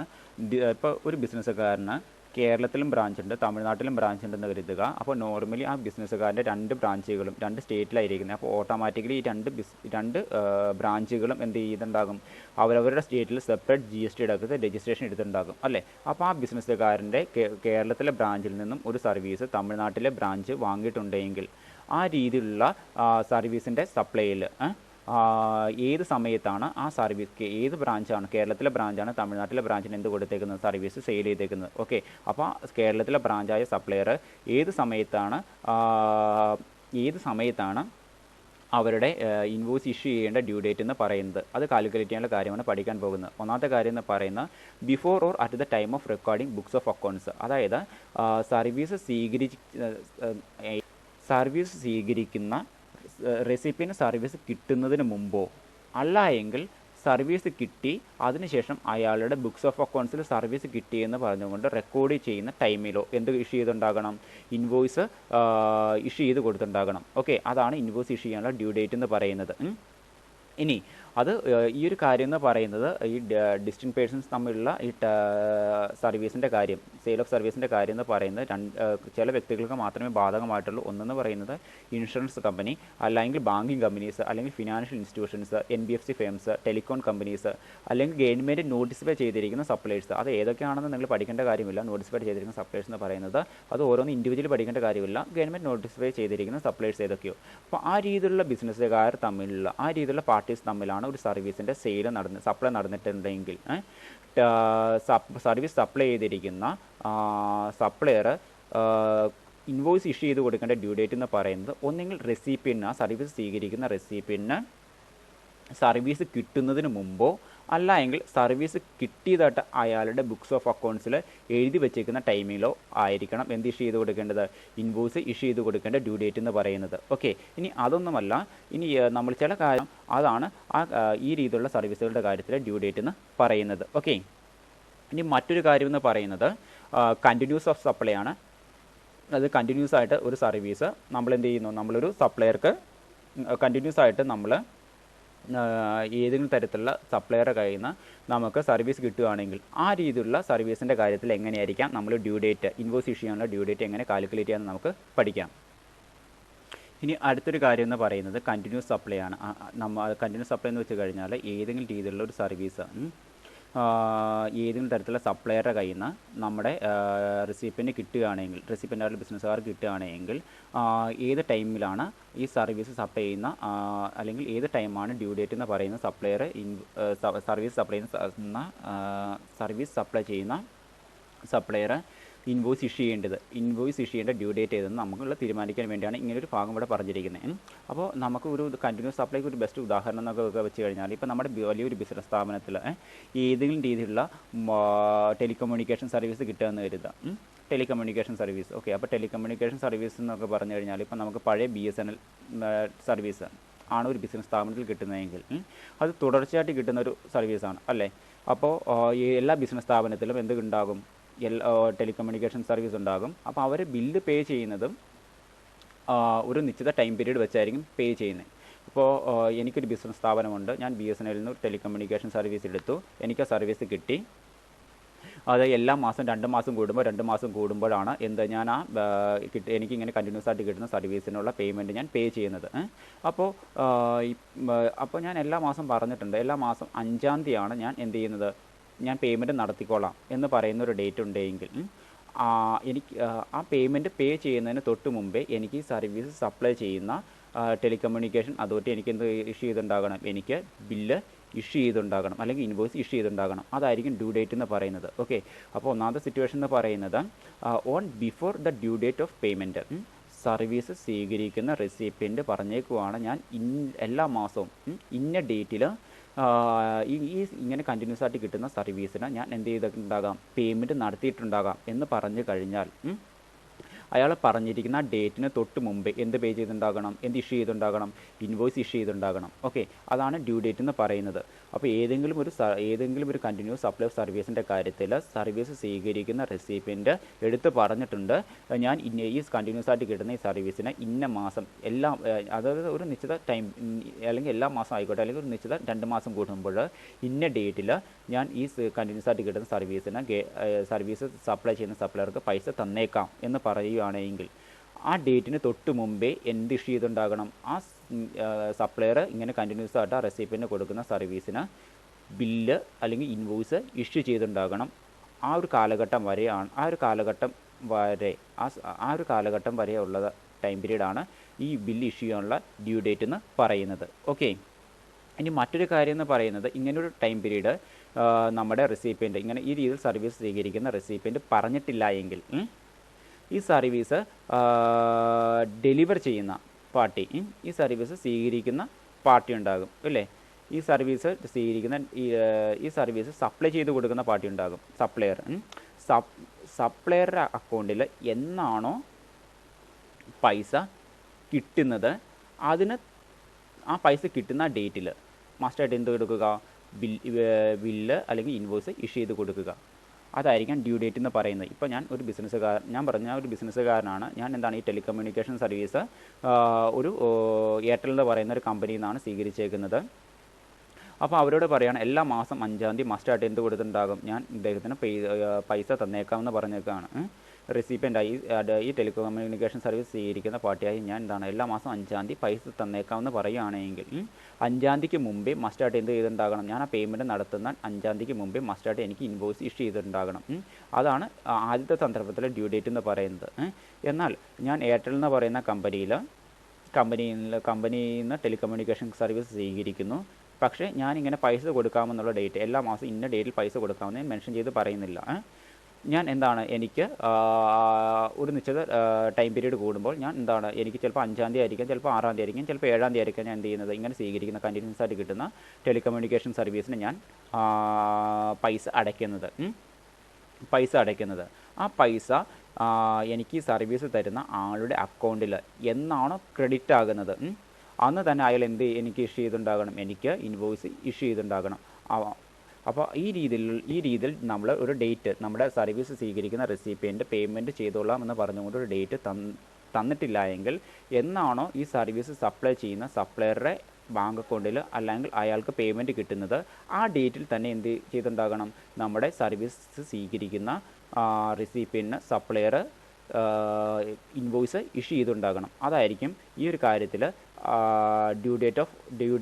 ഇപ്പോൾ ഒരു ബിസിനസ്സുകാരന് കേരളത്തിലും ബ്രാഞ്ച് ഉണ്ട്, തമിഴ്നാട്ടിലും ബ്രാഞ്ച് ഉണ്ടെന്ന് കരുതുക. അപ്പോൾ നോർമലി ആ ബിസിനസ്സുകാരൻ്റെ 2 ബ്രാഞ്ചുകളും 2 സ്റ്റേറ്റിലായിരിക്കുന്നത്. അപ്പോൾ ഓട്ടോമാറ്റിക്കലി ഈ രണ്ട് ബ്രാഞ്ചുകളും എന്ത് ചെയ്യുന്നുണ്ടാകും, അവരവരുടെ സ്റ്റേറ്റിൽ സെപ്പറേറ്റ് GST എടുത്ത് രജിസ്ട്രേഷൻ എടുത്തിട്ടുണ്ടാകും അല്ലേ. അപ്പോൾ ആ ബിസിനസ്സുകാരൻ്റെ കേരളത്തിലെ ബ്രാഞ്ചിൽ നിന്നും ഒരു സർവീസ് തമിഴ്നാട്ടിലെ ബ്രാഞ്ച് വാങ്ങിയിട്ടുണ്ടെങ്കിൽ ആ രീതിയിലുള്ള സർവീസിൻ്റെ സപ്ലൈയിൽ ഏത് സമയത്താണ് ആ സർവീസ്, ഏത് ബ്രാഞ്ചാണ്, കേരളത്തിലെ ബ്രാഞ്ചാണ് തമിഴ്നാട്ടിലെ ബ്രാഞ്ചിന് എന്ത് കൊടുത്തേക്കുന്നത്, സർവീസ് സെയിൽ ചെയ്തേക്കുന്നത്. ഓക്കെ, അപ്പോൾ കേരളത്തിലെ ബ്രാഞ്ചായ സപ്ലയർ ഏത് സമയത്താണ് അവരുടെ ഇൻവോയ്സ് ഇഷ്യൂ ചെയ്യേണ്ട ഡ്യൂ ഡേറ്റ് എന്ന് പറയുന്നത്, അത് കാൽക്കുലേറ്റ് ചെയ്യാനുള്ള കാര്യമാണ് പഠിക്കാൻ പോകുന്നത്. ഒന്നാമത്തെ കാര്യം എന്ന് പറയുന്നത് before or at the time of recording books of accounts. അതായത് സർവീസ് സ്വീകരിക്കുന്ന റെസിപ്പിന് സർവീസ് കിട്ടുന്നതിന് മുമ്പോ അല്ല എങ്കിൽ സർവീസ് കിട്ടി അതിനുശേഷം അയാളുടെ ബുക്സ് ഓഫ് അക്കൗണ്ട്സിൽ സർവീസ് കിട്ടിയെന്ന് പറഞ്ഞുകൊണ്ട് റെക്കോർഡ് ചെയ്യുന്ന ടൈമിലോ എന്ത് ഇഷ്യൂ ചെയ്തുണ്ടാകണം, ഇൻവോയ്സ് ഇഷ്യൂ ചെയ്ത് കൊടുത്തുണ്ടാകണം. ഓക്കെ, അതാണ് ഇൻവോയ്സ് ഇഷ്യൂ ചെയ്യാനുള്ള ഡ്യൂ ഡേറ്റ് എന്ന് പറയുന്നത്. ഇനി അത് ഈ ഒരു കാര്യം എന്ന് പറയുന്നത് ഈ ഡിസ്റ്റിങ് പേഴ്സൺസ് തമ്മിലുള്ള ഈ സർവീസിൻ്റെ കാര്യം, സെയിൽ ഓഫ് സർവീസിൻ്റെ കാര്യം എന്ന് പറയുന്നത് ചില വ്യക്തികൾക്ക് മാത്രമേ ബാധകമായിട്ടുള്ളൂ. ഒന്നെന്ന് പറയുന്നത് ഇൻഷുറൻസ് കമ്പനി, അല്ലെങ്കിൽ ബാങ്കിങ് കമ്പനീസ്, അല്ലെങ്കിൽ financial institutions, NBFC firms, telecom companies, അല്ലെങ്കിൽ ഗവൺമെൻറ് നോട്ടിഫൈ ചെയ്തിരിക്കുന്ന സപ്ലൈസ്. അത് ഏതൊക്കെയാണെന്ന് നിങ്ങൾ പഠിക്കേണ്ട കാര്യമില്ല. നോട്ടിഫൈ ചെയ്തിരിക്കുന്ന സപ്ലൈസ് എന്ന് പറയുന്നത് അത് ഓരോന്ന് ഇൻഡിവിജ്വലി പഠിക്കേണ്ട കാര്യമില്ല. ഗവൺമെൻറ് നോട്ടിഫൈ ചെയ്തിരിക്കുന്ന സപ്ലൈസ് ഏതൊക്കെയോ. അപ്പോൾ ആ രീതിയിലുള്ള ബിസിനസ്സുകാർ തമ്മിലുള്ള, ആ രീതിയിലുള്ള പാർട്ടീസ് തമ്മിലാണ് ഒരു സർവീസിൻ്റെ സപ്ലൈ നടന്നിട്ടുണ്ടെങ്കിൽ സർവീസ് സപ്ലൈ ചെയ്തിരിക്കുന്ന സപ്ലയർ ഇൻവോയ്സ് ഇഷ്യൂ ചെയ്ത് കൊടുക്കേണ്ട ഡ്യൂ ഡേറ്റ് എന്ന് പറയുന്നത് ഒന്നെങ്കിൽ റെസിപ്പിന്, സർവീസ് സ്വീകരിക്കുന്ന റെസിപ്പിന് സർവീസ് കിട്ടുന്നതിന് മുമ്പോ അല്ല എങ്കിൽ സർവീസ് കിട്ടിയതായിട്ട് അയാളുടെ ബുക്സ് ഓഫ് അക്കൗണ്ട്സിൽ എഴുതി വെച്ചേക്കുന്ന ടൈമിലോ ആയിരിക്കണം എന്ത് ഇഷ്യൂ ചെയ്ത് കൊടുക്കേണ്ടത്, ഇൻവോയ്സ് ഇഷ്യൂ ചെയ്ത് കൊടുക്കേണ്ട ഡ്യൂ ഡേറ്റ് എന്ന് പറയുന്നത്. ഓക്കെ, ഇനി അതൊന്നുമല്ല, ഇനി നമ്മൾ ചില കാര്യം അതാണ് ഈ രീതിയിലുള്ള സർവീസുകളുടെ കാര്യത്തിൽ ഡ്യൂ ഡേറ്റ് എന്ന് പറയുന്നത്. ഓക്കെ, ഇനി മറ്റൊരു കാര്യം എന്ന് പറയുന്നത് കണ്ടിന്യൂസ് ഓഫ് സപ്ലൈ ആണ്. അത് കണ്ടിന്യൂസ് ആയിട്ട് ഒരു സർവീസ് നമ്മൾ എന്ത് ചെയ്യുന്നു, നമ്മളൊരു സപ്ലയർക്ക് കണ്ടിന്യൂസ് ആയിട്ട് നമ്മൾ ഏതെങ്കിലും തരത്തിലുള്ള സപ്ലയറുടെ കയ്യിൽ നിന്ന് നമുക്ക് സർവീസ് കിട്ടുകയാണെങ്കിൽ ആ രീതിയിലുള്ള സർവീസിൻ്റെ കാര്യത്തിൽ എങ്ങനെയായിരിക്കാം നമ്മൾ ഡ്യൂ ഡേറ്റ്, ഇൻവോയ്സ് ഇഷ്യൂ ചെയ്യാനുള്ള ഡ്യൂ ഡേറ്റ് എങ്ങനെ കാൽക്കുലേറ്റ് ചെയ്യാമെന്ന് നമുക്ക് പഠിക്കാം. ഇനി അടുത്തൊരു കാര്യം എന്ന് പറയുന്നത് കണ്ടിന്യൂസ് സപ്ലൈ ആണ്. കണ്ടിന്യൂസ് സപ്ലൈ എന്ന് വെച്ച് കഴിഞ്ഞാൽ ഏതെങ്കിലും രീതിയിലുള്ള ഒരു സർവീസ് ഏതെങ്കിലും തരത്തിലുള്ള സപ്ലയറുടെ കയ്യിൽ നിന്ന് നമ്മുടെ റെസിപ്പിന് കിട്ടുകയാണെങ്കിൽ, റെസിപ്പിൻ്റെ ബിസിനസ്സുകാർ കിട്ടുകയാണെങ്കിൽ ഏത് ടൈമിലാണ് ഈ സർവീസ് സപ്ലൈ ചെയ്യുന്ന, അല്ലെങ്കിൽ ഏത് ടൈമാണ് ഡ്യൂ ഡേറ്റ് എന്ന് പറയുന്ന സർവീസ് സപ്ലൈ ചെയ്യുന്ന സപ്ലയർ ഇൻവോയ്സ് ഇഷ്യൂ ചെയ്യേണ്ട ഡ്യൂ ഡേറ്റ് ഏതെന്ന് നമുക്കുള്ള തീരുമാനിക്കാൻ വേണ്ടിയാണ് ഇങ്ങനൊരു ഭാഗം ഇവിടെ പറഞ്ഞിരിക്കുന്നത്. അപ്പോൾ നമുക്ക് ഒരു കണ്ടിന്യൂസ് സപ്ലൈക്ക് ഒരു ബെസ്റ്റ് ഉദാഹരണം എന്നൊക്കെ വെച്ച് കഴിഞ്ഞാൽ ഇപ്പോൾ നമ്മുടെ വലിയൊരു ബിസിനസ് സ്ഥാപനത്തിൽ ഏതെങ്കിലും രീതിയിലുള്ള ടെലികമ്മ്യൂണിക്കേഷൻ സർവീസ് കിട്ടുകയെന്ന് കരുതുക. Telecommunication service. ഓക്കെ, അപ്പോൾ ടെലികമ്മ്യൂണിക്കേഷൻ സർവീസ് എന്നൊക്കെ പറഞ്ഞു കഴിഞ്ഞാൽ ഇപ്പോൾ നമുക്ക് പഴയ BSNL സർവീസ് ആണ് ഒരു ബിസിനസ് സ്ഥാപനത്തിൽ കിട്ടുന്നതെങ്കിൽ അത് തുടർച്ചയായിട്ട് കിട്ടുന്ന ഒരു സർവീസാണ് അല്ലേ. അപ്പോൾ എല്ലാ ബിസിനസ് സ്ഥാപനത്തിലും എന്തുണ്ടാകും, ടെലികമ്മ്യൂണിക്കേഷൻ സർവീസ് ഉണ്ടാകും. അപ്പോൾ അവർ ബില്ല് പേ ചെയ്യുന്നതും ഒരു നിശ്ചിത ടൈം പീരീഡ് വെച്ചായിരിക്കും പേ ചെയ്യുന്നത്. ഇപ്പോൾ എനിക്കൊരു ബിസിനസ് സ്ഥാപനമുണ്ട്, ഞാൻ BSNL നിന്ന് ടെലികമ്മ്യൂണിക്കേഷൻ സർവീസ് എടുത്തു, എനിക്ക് ആ സർവീസ് കിട്ടി. അത് എല്ലാ മാസം 2 മാസം കൂടുമ്പോഴാണ് ഞാൻ എനിക്കിങ്ങനെ കണ്ടിന്യൂസ് ആയിട്ട് കിട്ടുന്ന സർവീസിനുള്ള പേയ്മെൻറ്റ് ഞാൻ പേ ചെയ്യുന്നത്. അപ്പോൾ ഞാൻ എല്ലാ മാസം പറഞ്ഞിട്ടുണ്ട്, എല്ലാ മാസം 5-ാം തീയതിയാണ് ഞാൻ എന്ത് ചെയ്യുന്നത്, ഞാൻ പേയ്മെൻറ്റ് നടത്തിക്കോളാം എന്ന് പറയുന്ന ഒരു ഡേറ്റ് ഉണ്ടെങ്കിൽ എനിക്ക് ആ പേയ്മെൻറ്റ് പേ ചെയ്യുന്നതിന് തൊട്ട് മുമ്പേ എനിക്ക് സർവീസ് സപ്ലൈ ചെയ്യുന്ന ടെലികമ്മ്യൂണിക്കേഷൻ അതോറിറ്റി എനിക്ക് എന്ത് ഇഷ്യൂ ചെയ്തിട്ടുണ്ടാകണം, എനിക്ക് ബില്ല് ഇഷ്യൂ ചെയ്തുണ്ടാകണം, അല്ലെങ്കിൽ ഇൻവോയ്സ് ഇഷ്യൂ ചെയ്തുണ്ടാകണം. അതായിരിക്കും ഡ്യൂ ഡേറ്റ് എന്ന് പറയുന്നത്. ഓക്കെ, അപ്പോൾ ഒന്നാമത്തെ സിറ്റുവേഷൻ എന്ന് പറയുന്നത് on before the due date of payment service സ്വീകരിക്കുന്ന റെസിപ്പിയൻ്റ് പറഞ്ഞേക്കുവാണ് ഞാൻ എല്ലാ മാസവും ഇന്ന ഡേറ്റിൽ ഇങ്ങനെ കണ്ടിന്യൂസ് ആയിട്ട് കിട്ടുന്ന സർവീസിന് ഞാൻ എന്ത് ചെയ്തിട്ടുണ്ടാകാം, പേയ്മെൻറ്റ് നടത്തിയിട്ടുണ്ടാകാം എന്ന് പറഞ്ഞു കഴിഞ്ഞാൽ അയാൾ പറഞ്ഞിരിക്കുന്ന ഡേറ്റിന് തൊട്ട് മുമ്പേ എന്ത് പേ ചെയ്തിട്ടുണ്ടാകണം, എന്ത് ഇഷ്യൂ ചെയ്തിട്ടുണ്ടാകണം, ഇൻവോയ്സ് ഇഷ്യൂ ചെയ്തിട്ടുണ്ടാകണം. ഓക്കെ, അതാണ് ഡ്യൂ ഡേറ്റ് എന്ന് പറയുന്നത്. അപ്പോൾ ഏതെങ്കിലും ഒരു കണ്ടിന്യൂസ് സപ്ലൈ ഓഫ് സർവീസിൻ്റെ കാര്യത്തിൽ സർവീസ് സ്വീകരിക്കുന്ന റെസിപ്പിയൻ്റ് എടുത്ത് പറഞ്ഞിട്ടുണ്ട്, ഞാൻ ഈ കണ്ടിന്യൂസ് ആയിട്ട് കിട്ടുന്ന ഈ സർവീസിന് ഇന്ന മാസം അതായത് ഒരു നിശ്ചിത ടൈം അല്ലെങ്കിൽ എല്ലാ മാസം ആയിക്കോട്ടെ, അല്ലെങ്കിൽ ഒരു നിശ്ചിത 2 മാസം കൂടുമ്പോൾ ഇന്ന ഡേറ്റിൽ ഞാൻ ഈ കണ്ടിന്യൂസ് ആയിട്ട് കിട്ടുന്ന സർവീസ് സപ്ലൈ ചെയ്യുന്ന സപ്ലയർക്ക് പൈസ തന്നേക്കാം എന്ന് പറയുകയാണെങ്കിൽ ആ ഡേറ്റിന് തൊട്ട് മുമ്പേ എന്ത് ഇഷ്യൂ ചെയ്തുണ്ടാകണം? ആ സപ്ലയർ ഇങ്ങനെ കണ്ടിന്യൂസ് ആയിട്ട് ആ റെസിപ്പിയൻ്റ് കൊടുക്കുന്ന സർവീസിന് ബില്ല് അല്ലെങ്കിൽ ഇൻവോയ്സ് ഇഷ്യൂ ചെയ്തുണ്ടാകണം. ആ ഒരു കാലഘട്ടം വരെയുള്ള ടൈം പീരീഡാണ് ഈ ബില്ല് ഇഷ്യൂ ചെയ്യാനുള്ള ഡ്യൂ ഡേറ്റ് എന്ന് പറയുന്നത്. ഓക്കെ, ഇനി മറ്റൊരു കാര്യം എന്ന് പറയുന്നത്, ഇങ്ങനൊരു ടൈം പീരീഡ് നമ്മുടെ റെസിപ്പിയൻ്റ് ഇങ്ങനെ ഈ രീതിയിൽ സർവീസ് സ്വീകരിക്കുന്ന റെസിപ്പിയൻ്റ് പറഞ്ഞിട്ടില്ല എങ്കിൽ ഈ സർവീസ് ഡെലിവർ ചെയ്യുന്ന പാർട്ടി, ഈ സർവീസ് സ്വീകരിക്കുന്ന പാർട്ടി ഉണ്ടാകും അല്ലേ, ഈ സർവീസ് സപ്ലൈ ചെയ്ത് കൊടുക്കുന്ന പാർട്ടി ഉണ്ടാകും, സപ്ലയറുടെ അക്കൗണ്ടിൽ എന്നാണോ പൈസ കിട്ടുന്നത് ആ പൈസ കിട്ടുന്ന ഡേറ്റിൽ മസ്റ്റായിട്ട് എന്ത് കൊടുക്കുക? ബില്ല് അല്ലെങ്കിൽ ഇൻവോയ്സ് ഇഷ്യൂ ചെയ്ത് കൊടുക്കുക. അതായിരിക്കും ഡ്യൂ ഡേറ്റ് എന്ന് പറയുന്നത്. ഇപ്പോൾ ഞാൻ ഒരു ബിസിനസ്സുകാരനാണ്. ഞാൻ ഈ ടെലികമ്മ്യൂണിക്കേഷൻ സർവീസ് ഒരു എയർടെൽ എന്ന് പറയുന്ന ഒരു കമ്പനിയിൽ നിന്നാണ് സ്വീകരിച്ചേക്കുന്നത്. അപ്പോൾ അവരോട് പറയുകയാണ് എല്ലാ മാസം 5-ാം തീയതി മസ്റ്റായിട്ട് എന്ത് കൊടുത്തിട്ടുണ്ടാകും? ഞാൻ ഇദ്ദേഹത്തിന് പൈസ തന്നേക്കാമെന്ന് പറഞ്ഞേക്കാണ്. റെസിപ്പിയൻ്റായി ഈ ടെലികമ്മ്യൂണിക്കേഷൻ സർവീസ് സ്വീകരിക്കുന്ന പാർട്ടിയായി ഞാൻ എല്ലാ മാസം 5-ാം തീയതി പൈസ തന്നേക്കാമെന്ന് പറയുകയാണെങ്കിൽ 5-ാം തീയതിക്ക് മുമ്പേ മസ്റ്റായിട്ട് എന്ത് ചെയ്തിട്ടുണ്ടാകണം? ഞാൻ ആ പേയ്മെൻറ്റ് നടത്തുന്ന 5-ാം തീയതിക്ക് മുമ്പേ മസ്റ്റായിട്ട് എനിക്ക് ഇൻവോയ്സ് ഇഷ്യൂ ചെയ്തിട്ടുണ്ടാകണം. അതാണ് ആദ്യത്തെ സന്ദർഭത്തിലെ ഡ്യൂ ഡേറ്റ് എന്ന് പറയുന്നത്. എന്നാൽ ഞാൻ എയർടെൽ എന്ന് പറയുന്ന കമ്പനിയിൽ നിന്ന് ടെലികമ്മ്യൂണിക്കേഷൻ സർവീസ് സ്വീകരിക്കുന്നു. പക്ഷേ ഞാനിങ്ങനെ പൈസ കൊടുക്കാമെന്നുള്ള ഡേറ്റ് എല്ലാ മാസം ഇന്ന ഡേറ്റിൽ പൈസ കൊടുക്കാമെന്ന് മെൻഷൻ ചെയ്ത് പറയുന്നില്ല. ഞാൻ എനിക്ക് ഒരു നിശ്ചിത ടൈം പീരീഡ് കൂടുമ്പോൾ എനിക്ക് ചിലപ്പോൾ 5-ാം തീയതി ആയിരിക്കും, ചിലപ്പോൾ 6-ാം തീയതി ആയിരിക്കും, ചിലപ്പോൾ 7-ാം തീയതി ആയിരിക്കും ഞാൻ എന്ത് ചെയ്യുന്നത്? ഇങ്ങനെ സ്വീകരിക്കുന്ന കണ്ടിന്യൂസ് ആയിട്ട് കിട്ടുന്ന ടെലികമ്മ്യൂണിക്കേഷൻ സർവീസിന് ഞാൻ പൈസ അടയ്ക്കുന്നത്. ആ പൈസ എനിക്ക് സർവീസ് തരുന്ന ആളുടെ അക്കൗണ്ടിൽ എന്നാണോ ക്രെഡിറ്റ് ആകുന്നത് അന്ന് തന്നെ അയാൾ എനിക്ക് ഇഷ്യൂ ചെയ്തിട്ടുണ്ടാകണം? എനിക്ക് ഇൻവോയ്സ് ഇഷ്യൂ ചെയ്തിട്ടുണ്ടാകണം. അപ്പോൾ ഈ രീതിയിൽ നമ്മൾ ഒരു ഡേറ്റ് നമ്മുടെ സർവീസ് സ്വീകരിക്കുന്ന റെസിപ്പിയൻ്റ് പേയ്മെൻറ്റ് ചെയ്തോളാം എന്ന് പറഞ്ഞുകൊണ്ട് ഒരു ഡേറ്റ് തന്നിട്ടില്ല എങ്കിൽ എന്നാണോ ഈ സർവീസ് സപ്ലൈ ചെയ്യുന്ന സപ്ലയറുടെ ബാങ്ക് അക്കൗണ്ടിൽ അല്ലെങ്കിൽ അയാൾക്ക് പേയ്മെൻറ്റ് കിട്ടുന്നത് ആ ഡേറ്റിൽ തന്നെ എന്ത് ചെയ്തിട്ടുണ്ടാകണം? നമ്മുടെ സർവീസ് സ്വീകരിക്കുന്ന റെസിപ്പിയൻ്റ് സപ്ലയർ ഇൻവോയ്സ് ഇഷ്യൂ ചെയ്തിട്ടുണ്ടാകണം. അതായിരിക്കും ഈ ഒരു കാര്യത്തിൽ ഡ്യൂ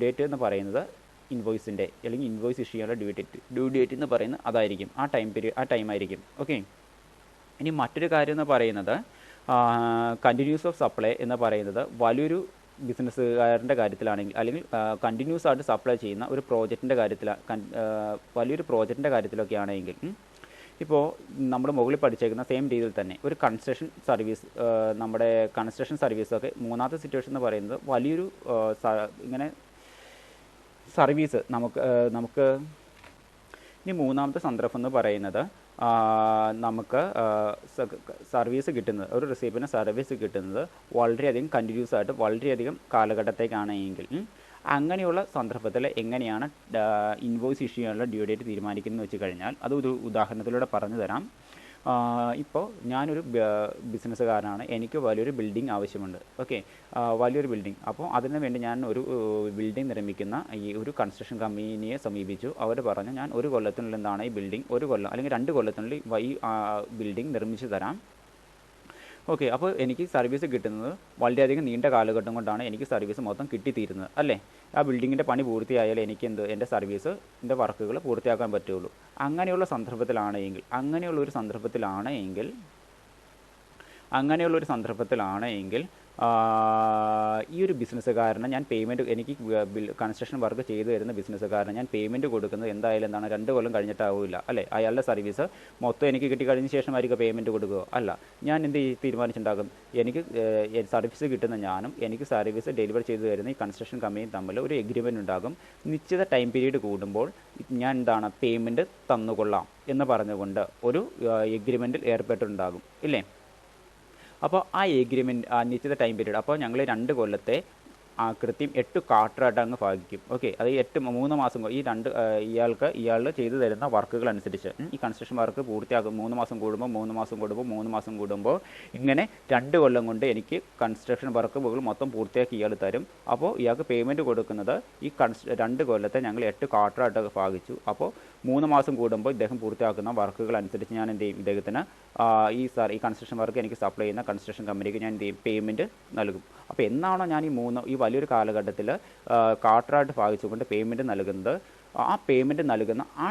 ഡേറ്റ് എന്ന് പറയുന്നത്. ഇൻവോയ്സിൻ്റെ അല്ലെങ്കിൽ ഇൻവോയ്സ് ഇഷ്യൂ ചെയ്യാനുള്ള ഡ്യൂ ഡേറ്റ് എന്ന് പറയുന്നത് അതായിരിക്കും, ആ ടൈം ആയിരിക്കും. ഓക്കെ, ഇനി മറ്റൊരു കാര്യം എന്ന് പറയുന്നത് കണ്ടിന്യൂസ് ഓഫ് സപ്ലൈ എന്ന് പറയുന്നത് വലിയൊരു ബിസിനസ്സുകാരൻ്റെ കാര്യത്തിലാണെങ്കിൽ അല്ലെങ്കിൽ കണ്ടിന്യൂസ് ആയിട്ട് സപ്ലൈ ചെയ്യുന്ന ഒരു വലിയൊരു പ്രോജക്റ്റിൻ്റെ കാര്യത്തിലൊക്കെ ആണെങ്കിൽ, ഇപ്പോൾ നമ്മൾ മുകളിൽ പഠിച്ചേക്കുന്ന സെയിം രീതിയിൽ തന്നെ ഒരു കൺസ്ട്രക്ഷൻ സർവീസൊക്കെ മൂന്നാമത്തെ സിറ്റുവേഷൻ എന്ന് പറയുന്നത് വലിയൊരു ഇങ്ങനെ സർവീസ് നമുക്ക് ഇനി മൂന്നാമത്തെ സന്ദർഭം എന്ന് പറയുന്നത് നമുക്ക് സർവീസ് കിട്ടുന്നത്, ഒരു റെസിപ്പിന് സർവീസ് കിട്ടുന്നത് വളരെയധികം കണ്ടിന്യൂസ് ആയിട്ട് വളരെയധികം കാലഘട്ടത്തേക്കാണെങ്കിൽ അങ്ങനെയുള്ള സന്ദർഭത്തിൽ എങ്ങനെയാണ് ഇൻവോയ്സ് ഇഷ്യൂ ചെയ്യാനുള്ള ഡ്യൂ ഡേറ്റ് തീരുമാനിക്കുന്നത് വെച്ച് കഴിഞ്ഞാൽ അത് ഒരു ഉദാഹരണത്തിലൂടെ പറഞ്ഞു തരാം. ഇപ്പോൾ ഞാനൊരു ബിസിനസ്സുകാരനാണ്, എനിക്ക് വലിയൊരു ബിൽഡിംഗ് ആവശ്യമുണ്ട്. ഓക്കെ, വലിയൊരു ബിൽഡിംഗ്. അപ്പോൾ അതിനു വേണ്ടി ഞാൻ ഒരു ബിൽഡിംഗ് നിർമ്മിക്കുന്ന ഈ ഒരു കൺസ്ട്രക്ഷൻ കമ്പനിയെ സമീപിച്ചു. അവർ പറഞ്ഞു ഞാൻ ഒരു കൊല്ലത്തിനുള്ളിൽ ഈ ബിൽഡിംഗ് 1 കൊല്ലം അല്ലെങ്കിൽ 2 കൊല്ലത്തിനുള്ളിൽ ഈ ബിൽഡിംഗ് നിർമ്മിച്ചു തരാം. ഓക്കെ, അപ്പോൾ എനിക്ക് സർവീസ് കിട്ടുന്നത് വളരെയധികം നീണ്ട കാലഘട്ടം കൊണ്ടാണ് എനിക്ക് സർവീസ് മൊത്തം കിട്ടിത്തീരുന്നത് അല്ലേ. ആ ബിൽഡിങ്ങിൻ്റെ പണി പൂർത്തിയായാൽ എനിക്ക് എൻ്റെ സർവീസിൻ്റെ വർക്കുകൾ പൂർത്തിയാക്കാൻ പറ്റുള്ളൂ. അങ്ങനെയുള്ള ഒരു സന്ദർഭത്തിലാണ് എങ്കിൽ ഈ ഒരു ബിസിനസ്സുകാരന് ഞാൻ എനിക്ക് കൺസ്ട്രക്ഷൻ വർക്ക് ചെയ്തു തരുന്ന ബിസിനസ്സുകാരന് ഞാൻ പേയ്മെൻറ്റ് കൊടുക്കുന്നത് എന്തായാലും 2 കൊല്ലം കഴിഞ്ഞിട്ടാവില്ല അല്ലേ. അയാളുടെ സർവീസ് മൊത്തം എനിക്ക് കിട്ടിക്കഴിഞ്ഞ ശേഷമായിരിക്കും പേയ്മെൻറ്റ് കൊടുക്കുക. അല്ല, ഞാൻ തീരുമാനിച്ചിട്ടുണ്ടാകും, എനിക്ക് സർവീസ് കിട്ടുന്ന ഞാനും എനിക്ക് സർവീസ് ഡെലിവർ ചെയ്തു തരുന്ന ഈ കൺസ്ട്രക്ഷൻ കമ്പനിയും തമ്മിൽ ഒരു എഗ്രിമെൻ്റ് ഉണ്ടാകും. നിശ്ചിത ടൈം പീരീഡ് കൂടുമ്പോൾ ഞാൻ പേയ്മെൻറ്റ് തന്നുകൊള്ളാം എന്ന് പറഞ്ഞുകൊണ്ട് ഒരു എഗ്രിമെൻറ്റിൽ ഏർപ്പെട്ടിട്ടുണ്ടാകും ഇല്ലേ. അപ്പോൾ ആ എഗ്രിമെൻറ്റ് നിശ്ചിത ടൈം പീരീഡ്, അപ്പോൾ ഞങ്ങൾ 2 കൊല്ലത്തെ കൃത്യം 8 ക്വാർട്ടറായിട്ട് അങ്ങ് ഭാഗിക്കും. ഓക്കെ, അത് 3 മാസം ഈ ഇയാൾ ചെയ്തു തരുന്ന വർക്കുകൾ അനുസരിച്ച് ഈ കൺസ്ട്രക്ഷൻ വർക്ക് പൂർത്തിയാക്കും 3 മാസം കൂടുമ്പോൾ 3 മാസം കൂടുമ്പോൾ 3 മാസം കൂടുമ്പോൾ ഇങ്ങനെ 2 കൊല്ലം കൊണ്ട് എനിക്ക് കൺസ്ട്രക്ഷൻ വർക്കുകൾ മൊത്തം പൂർത്തിയാക്കി ഇയാൾ തരും. അപ്പോൾ ഇയാൾക്ക് പേയ്മെൻറ്റ് കൊടുക്കുന്നത് ഈ 2 കൊല്ലത്തെ ഞങ്ങൾ 8 ക്വാർട്ടറായിട്ട് ഭാഗിച്ചു. അപ്പോൾ 3 മാസം കൂടുമ്പോൾ ഇദ്ദേഹം പൂർത്തിയാക്കുന്ന വർക്കുകൾ അനുസരിച്ച് ഞാൻ എന്ത് ചെയ്യും, ഇദ്ദേഹത്തിന് ഈ കൺസ്ട്രക്ഷൻ വർക്ക് എനിക്ക് സപ്ലൈ ചെയ്യുന്ന കൺസ്ട്രക്ഷൻ കമ്പനിക്ക് ഞാൻ എന്ത് ചെയ്യും, പേയ്മെൻറ്റ് നൽകും. അപ്പോൾ എന്നാണോ ഞാൻ ഈ വലിയൊരു കാലഘട്ടത്തിൽ ക്വാർട്ടറായിട്ട് ഭാഗിച്ചുകൊണ്ട് പേയ്മെൻറ്റ് നൽകുന്നത്, ആ പേയ്മെൻറ്റ് നൽകുന്ന ആ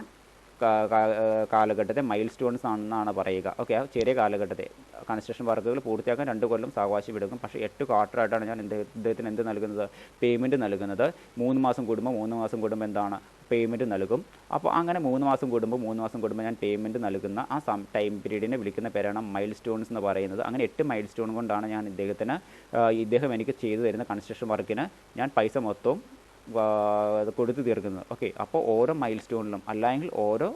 കാലഘട്ടത്തെ മൈൽ സ്റ്റോൺസ് ആണെന്നാണ് പറയുക. ഓക്കെ, ആ ചെറിയ കാലഘട്ടത്തെ കൺസ്ട്രക്ഷൻ വർക്കുകൾ പൂർത്തിയാക്കാൻ 2 കൊല്ലം സാവകാശം എടുക്കും. പക്ഷേ 8 ക്വാർട്ടറായിട്ടാണ് ഞാൻ ഇദ്ദേഹത്തിന് എന്ത് നൽകുന്നത്, പേയ്മെൻറ്റ് നൽകുന്നത്. 3 മാസം കൂടുമ്പോൾ എന്താണ് പേയ്മെൻറ്റ് നൽകും. അപ്പോൾ അങ്ങനെ 3 മാസം കൂടുമ്പോൾ ഞാൻ പേയ്മെൻറ്റ് നൽകുന്ന ആ ടൈം പീരീഡിനെ വിളിക്കുന്ന പേരാണ് മൈൽ സ്റ്റോൺസ് എന്ന് പറയുന്നത്. അങ്ങനെ 8 മൈൽ സ്റ്റോൺ കൊണ്ടാണ് ഞാൻ ഇദ്ദേഹം എനിക്ക് ചെയ്തു തരുന്ന കൺസ്ട്രക്ഷൻ വർക്കിന് ഞാൻ പൈസ മൊത്തവും കൊടുത്തു തീർക്കുന്നത്. ഓക്കെ, അപ്പോൾ ഓരോ മൈൽ സ്റ്റോണിലും അല്ലെങ്കിൽ ഓരോ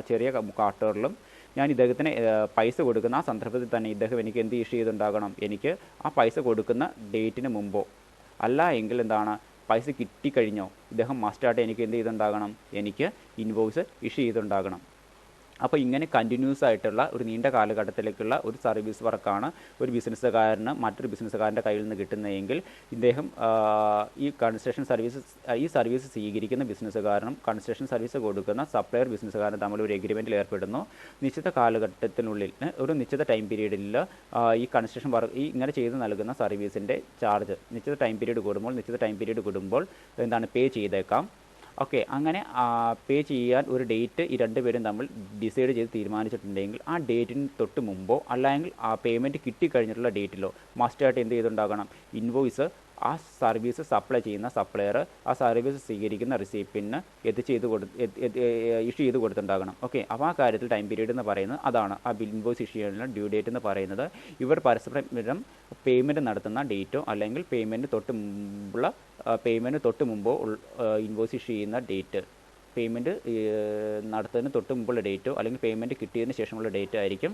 ചെറിയ ക്വാർട്ടറിലും ഞാൻ ഇദ്ദേഹത്തിന് പൈസ കൊടുക്കുന്ന ആ സന്ദർഭത്തിൽ തന്നെ ഇദ്ദേഹം എനിക്ക് എന്ത് ഇഷ്യൂ ചെയ്തുണ്ടാകണം, എനിക്ക് ആ പൈസ കൊടുക്കുന്ന ഡേറ്റിന് മുമ്പോ അല്ല എങ്കിൽ എന്താണ് പൈസ കിട്ടിക്കഴിഞ്ഞോ ഇദ്ദേഹം മസ്റ്റായിട്ട് എനിക്ക് എന്ത് ചെയ്തുണ്ടാകണം, എനിക്ക് ഇൻവോയ്സ് ഇഷ്യൂ ചെയ്തുണ്ടാകണം. അപ്പോൾ ഇങ്ങനെ കണ്ടിന്യൂസ് ആയിട്ടുള്ള ഒരു നീണ്ട കാലഘട്ടത്തിലേക്കുള്ള ഒരു സർവീസ് വർക്കാണ് ഒരു ബിസിനസ്സുകാരന് മറ്റൊരു ബിസിനസ്സുകാരൻ്റെ കയ്യിൽ നിന്ന് കിട്ടുന്നതെങ്കിൽ ഇദ്ദേഹം ഈ സർവീസ് സ്വീകരിക്കുന്ന ബിസിനസ്സുകാരനും കൺസ്ട്രക്ഷൻ സർവീസ് കൊടുക്കുന്ന സപ്ലയർ ബിസിനസ്സുകാരനും തമ്മിൽ ഒരു എഗ്രിമെൻറ്റിൽ ഏർപ്പെടുന്നു. നിശ്ചിത കാലഘട്ടത്തിനുള്ളിൽ ഒരു നിശ്ചിത ടൈം പീരീഡിൽ ഈ കൺസ്ട്രക്ഷൻ വർക്ക് ഇങ്ങനെ ചെയ്ത് നൽകുന്ന സർവീസിൻ്റെ ചാർജ് നിശ്ചിത ടൈം പീരീഡ് കൂടുമ്പോൾ എന്താണ് പേ ചെയ്തേക്കാം. ഓക്കെ, അങ്ങനെ പേ ചെയ്യാൻ ഒരു ഡേറ്റ് ഈ 2 പേരും തമ്മിൽ ഡിസൈഡ് ചെയ്ത് തീരുമാനിച്ചിട്ടുണ്ടെങ്കിൽ ആ ഡേറ്റിന് തൊട്ട് മുമ്പോ അല്ലെങ്കിൽ ആ പേയ്മെൻറ്റ് കിട്ടിക്കഴിഞ്ഞിട്ടുള്ള ഡേറ്റിലോ മസ്റ്റായിട്ട് എന്ത് ചെയ്തുണ്ടാകണം, ഇൻവോയ്സ് ആ സർവീസ് സപ്ലൈ ചെയ്യുന്ന സപ്ലയർ ആ സർവീസ് സ്വീകരിക്കുന്ന റിസീപ്പിന് ഇഷ്യൂ ചെയ്ത് കൊടുത്തിട്ടുണ്ടാകണം. ഓക്കെ, അപ്പോൾ ആ കാര്യത്തിൽ ടൈം പീരീഡ് എന്ന് പറയുന്നത് അതാണ്. ആ ഇൻവോയ്സ് ഇഷ്യൂ ചെയ്യുന്ന ഡ്യൂ ഡേറ്റ് എന്ന് പറയുന്നത് ഇവർ പരസ്പരം പേയ്മെൻറ്റ് നടത്തുന്ന ഡേറ്റോ അല്ലെങ്കിൽ പേയ്മെൻറ്റ് തൊട്ട് മുമ്പോ ഇൻവോയ്സ് ഇഷ്യൂ ചെയ്യുന്ന ഡേറ്റ്, പേയ്മെൻറ്റ് നടത്തുന്നതിന് തൊട്ട് മുമ്പുള്ള ഡേറ്റോ അല്ലെങ്കിൽ പേയ്മെൻറ്റ് കിട്ടിയതിന് ശേഷമുള്ള ഡേറ്റ് ആയിരിക്കും